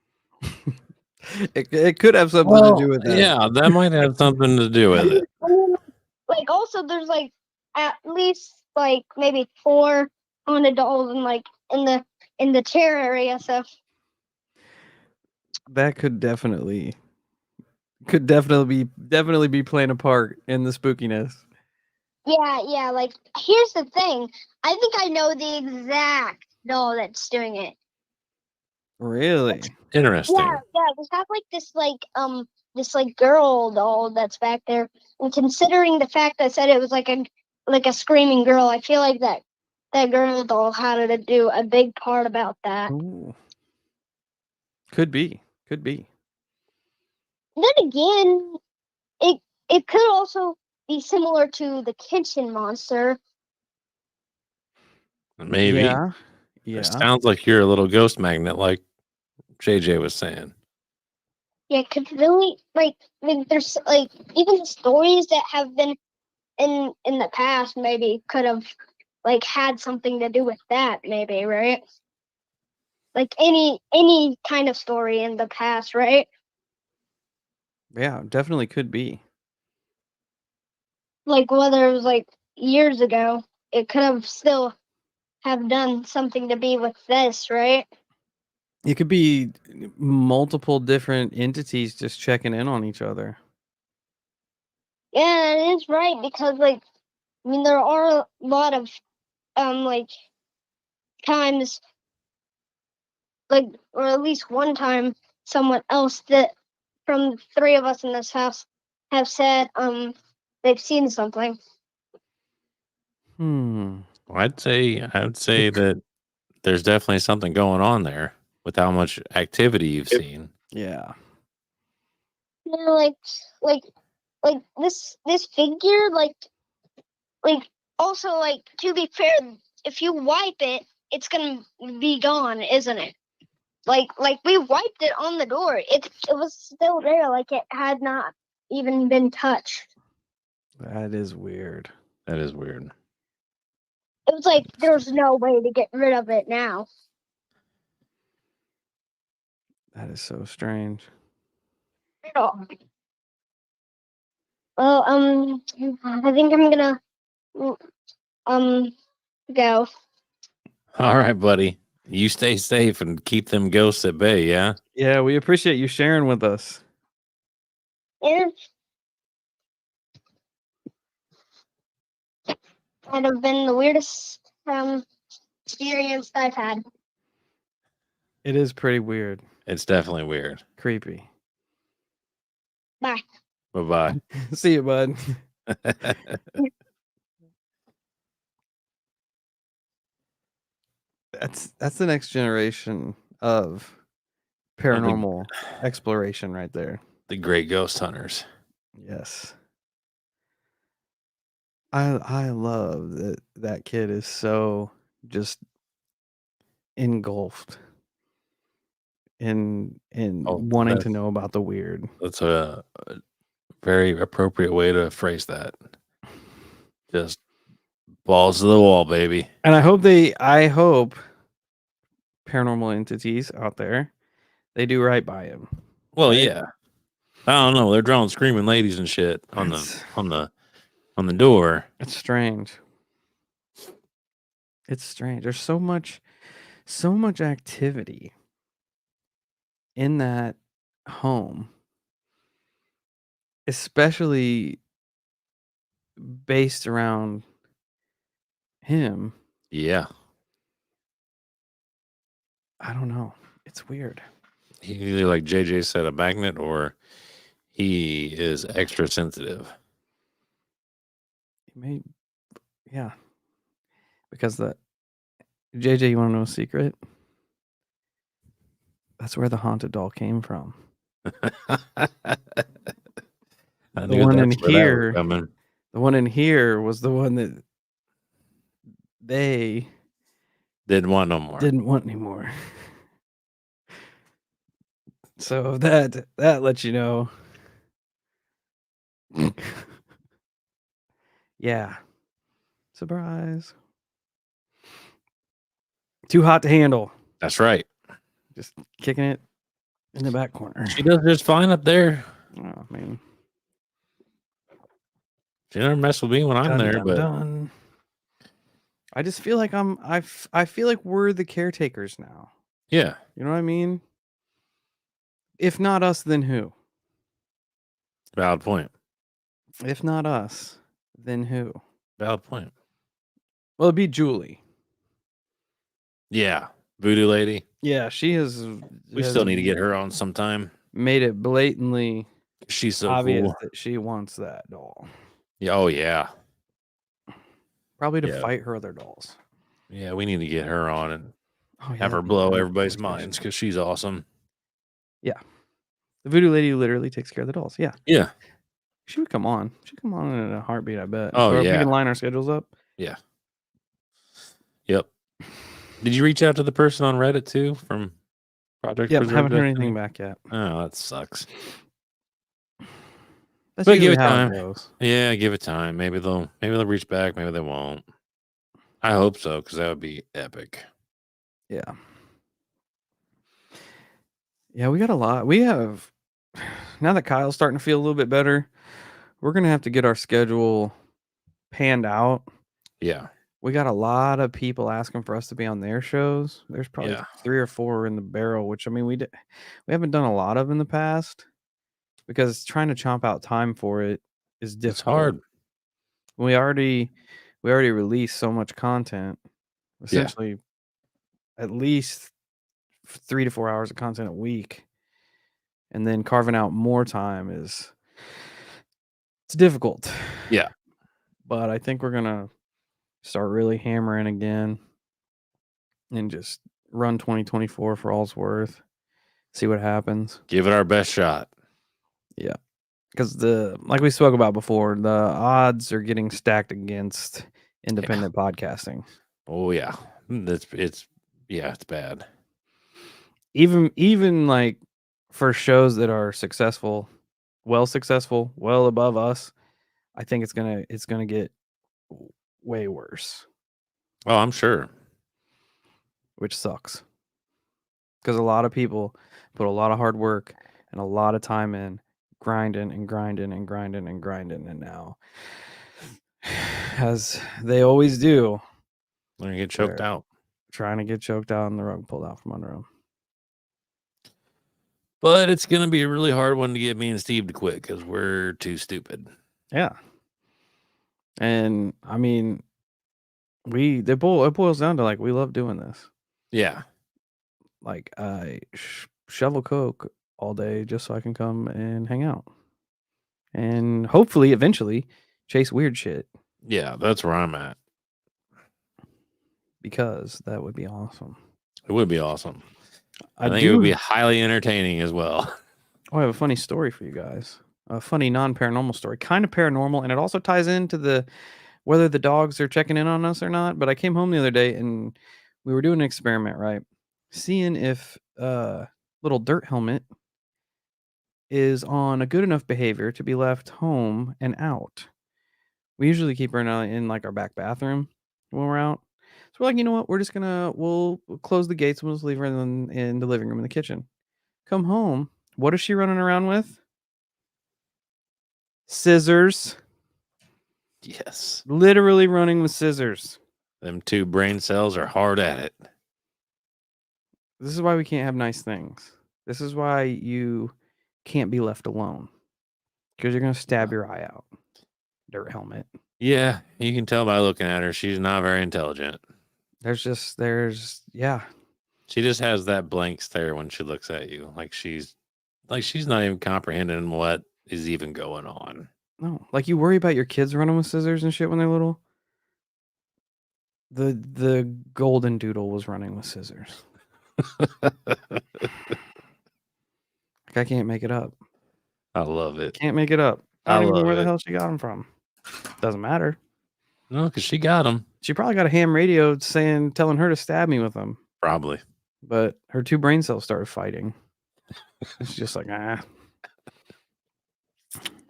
It could have something to do with that. Yeah, that might have something to do with it. I mean, like, also, there's like at least like maybe 4 haunted dolls in the chair area. So that could definitely be playing a part in the spookiness. yeah. Like, here's the thing. I think I know the exact doll that's doing it. Really? Interesting. Yeah. We have like this girl doll that's back there, and considering the fact I said it was like a screaming girl, I feel like that girl doll had to do a big part about that. Ooh. Could be. Then again, it could also be similar to the kitchen monster. Maybe. Yeah. It sounds like you're a little ghost magnet, like JJ was saying. Yeah, it could really like there's like even the stories that have been in the past maybe could have like had something to do with that, maybe, right? Like any kind of story in the past, right? Yeah, definitely could be. Like whether it was like years ago, it could have still have done something to be with this, right? It could be multiple different entities just checking in on each other. Yeah, it is right, because like I mean there are a lot of like times, like, or at least one time, someone else that from 3 of us in this house have said they've seen something. I'd say that there's definitely something going on there with how much activity you've seen. Yeah. Yeah, like this figure, like also, like, to be fair, if you wipe it, it's gonna be gone, isn't it? Like we wiped it on the door. It was still there, like it had not even been touched. That is weird. That is weird. It was like there's no way to get rid of it now. That is so strange. Well, I think I'm gonna go. All right, buddy. You stay safe and keep them ghosts at bay, yeah? Yeah, we appreciate you sharing with us. Yeah. That have been the weirdest experience I've had. It is pretty weird. It's definitely weird. Creepy. Bye. Bye-bye. See you, bud. That's the next generation of paranormal exploration right there. The great ghost hunters. Yes. I love that kid is so just engulfed in wanting to know about the weird. That's a very appropriate way to phrase that. Just balls to the wall, baby. And I hope paranormal entities out there, they do right by him. Well, right? yeah. I don't know. They're drawing screaming ladies and shit on the door. It's strange. It's strange. There's so much activity in that home, especially based around him. Yeah. I don't know. It's weird. He either, like JJ said, a magnet, or he is extra sensitive. He may, yeah, because JJ, you want to know a secret? That's where the haunted doll came from. I The knew one in that's where that was here, coming. the one in here was the one that they Didn't want no more. didn't want anymore. So that lets you know. Yeah. Surprise. Too hot to handle. That's right. Just kicking it in the back corner. She does just fine up there. Oh, man. She never mess with me when I'm there, but Done. I just feel like I feel like we're the caretakers now. yeah, You know what I mean? If not us, then who? valid point. If not us, then who? Valid point. Well, it'd be Julie. Yeah, voodoo lady. Yeah, she has. We still need to get her on sometime. Made it blatantly She's so obvious cool. that she wants that doll. Yeah, oh yeah. Probably to Yeah. fight her other dolls. Yeah, we need to get her on and Oh, yeah, have her that'd be a blow great everybody's conversation. minds because she's awesome. The voodoo lady literally takes care of the dolls. Yeah. Yeah. She would come on. She'd come on in a heartbeat, I bet. Oh, Or if we yeah. can line our schedules up. Yeah. Yep. Did you reach out to the person on Reddit too from Project Yep, Preserve haven't heard Destiny? anything back yet. Oh, that sucks. That's But give usually it how time. it goes. Yeah, give it time. Maybe they'll reach back. Maybe they won't. I hope so because that would be epic. Yeah. Yeah, we got a lot. We have, now that Kyle's starting to feel a little bit better, we're going to have to get our schedule panned out. Yeah. We got a lot of people asking for us to be on their shows. There's probably Yeah. 3 or 4 in the barrel, which I mean, we haven't done a lot of in the past because trying to chomp out time for it is difficult. It's hard. We already released so much content, essentially at least 3 to 4 hours of content a week, and then carving out more time it's difficult. Yeah. But I think we're gonna start really hammering again and just run 2024 for all it's worth. See what happens. Give it our best shot. Yeah. Because like we spoke about before, the odds are getting stacked against independent podcasting. Oh yeah. It's bad. Even like for shows that are successful, well above us, I think it's gonna get way worse. Oh, I'm sure. Which sucks. Because a lot of people put a lot of hard work and a lot of time in grinding, and now, as they always do, They're gonna get choked they're out. trying to get choked out and the rug pulled out from under them. But it's gonna be a really hard one to get me and Steve to quit because we're too stupid. Yeah. And I mean, it boils down to like we love doing this. Yeah. Like I shovel coke all day just so I can come and hang out, and hopefully eventually chase weird shit. Yeah, that's where I'm at. Because that would be awesome. It would be awesome. I think do, it would be highly entertaining as well. Oh, I have a funny story for you guys. A funny non-paranormal story. Kind of paranormal, and it also ties into whether the dogs are checking in on us or not. But I came home the other day and we were doing an experiment, right? Seeing if little dirt helmet is on a good enough behavior to be left home and out. We usually keep her in like our back bathroom when we're out. So we're like, you know what? We're just we'll close the gates and we'll just leave her in the living room in the kitchen. Come home. What is she running around with? Scissors. Yes. Literally running with scissors. Them 2 brain cells are hard at it. This is why we can't have nice things. This is why you can't be left alone. Because you're going to stab your eye out. Dirt helmet. Yeah, you can tell by looking at her. She's not very intelligent. Yeah. She just has that blank stare when she looks at you. Like she's not even comprehending what is even going on. No, like you worry about your kids running with scissors and shit when they're little. The golden doodle was running with scissors. I can't make it up. I love it. Can't make it up. I I don't even know love where the it. hell she got them from. Doesn't matter. No, because she got him. She probably got a ham radio telling her to stab me with them. Probably. But her 2 brain cells started fighting. It's just like,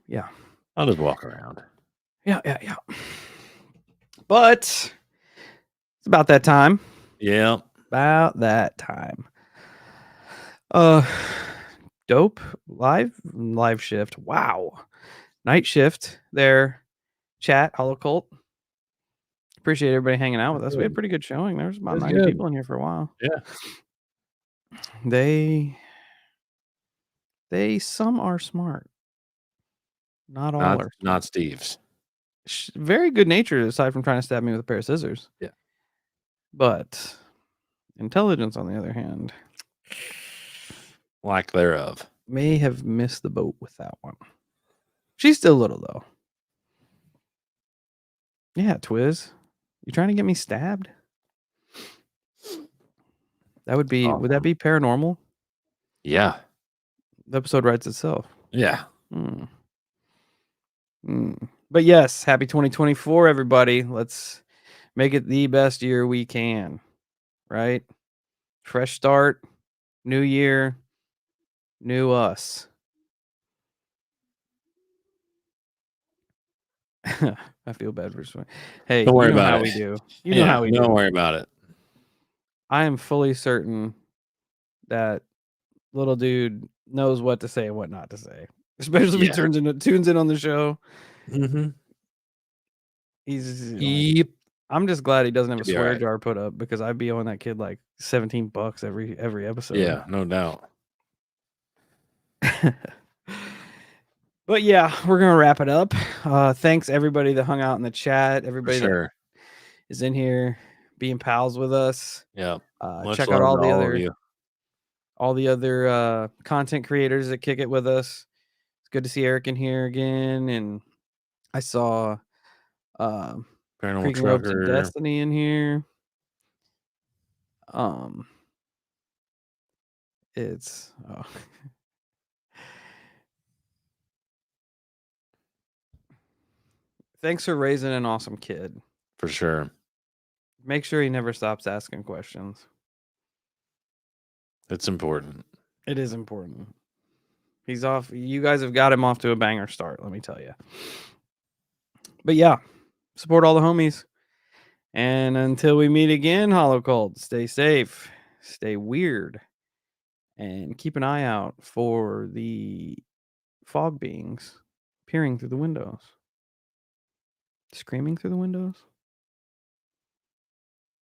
yeah. I'll just walk around. Yeah. But it's about that time. Yeah. About that time. Dope. Live shift. Wow. Night shift there. Chat, Holocult. Appreciate everybody hanging out with us. We had a pretty good showing. There was about 90 people in here for a while. Yeah. Some are smart. Not all are. Not Steve's. Very good natured, aside from trying to stab me with a pair of scissors. Yeah. But intelligence, on the other hand, lack thereof, may have missed the boat with that one. She's still little, though. Yeah, Twiz. You trying to get me stabbed? That would be, would that be paranormal? Yeah. The episode writes itself. Yeah. But yes, happy 2024, everybody. Let's make it the best year we can, right? Fresh start, new year, new us. I feel bad for swearing. Hey, don't worry you know about how it. we do. You know how we do. Don't worry about it. I am fully certain that little dude knows what to say and what not to say, especially if he tunes in on the show. Mm-hmm. He's I'm just glad he doesn't have a swear jar put up, because I'd be owing that kid like $17 every episode. Yeah, no doubt. But yeah, we're gonna wrap it up. Thanks everybody that hung out in the chat. Everybody that is in here being pals with us. Yeah. Check out all the other content creators that kick it with us. It's good to see Eric in here again, and I saw Paranormal Ropes of Trucker Destiny in here. It's thanks for raising an awesome kid. For sure. Make sure he never stops asking questions. It's important. It is important. He's off. You guys have got him off to a banger start, let me tell you. But yeah, support all the homies. And until we meet again, Holocult, stay safe, stay weird, and keep an eye out for the fog beings peering through the windows. Screaming through the windows?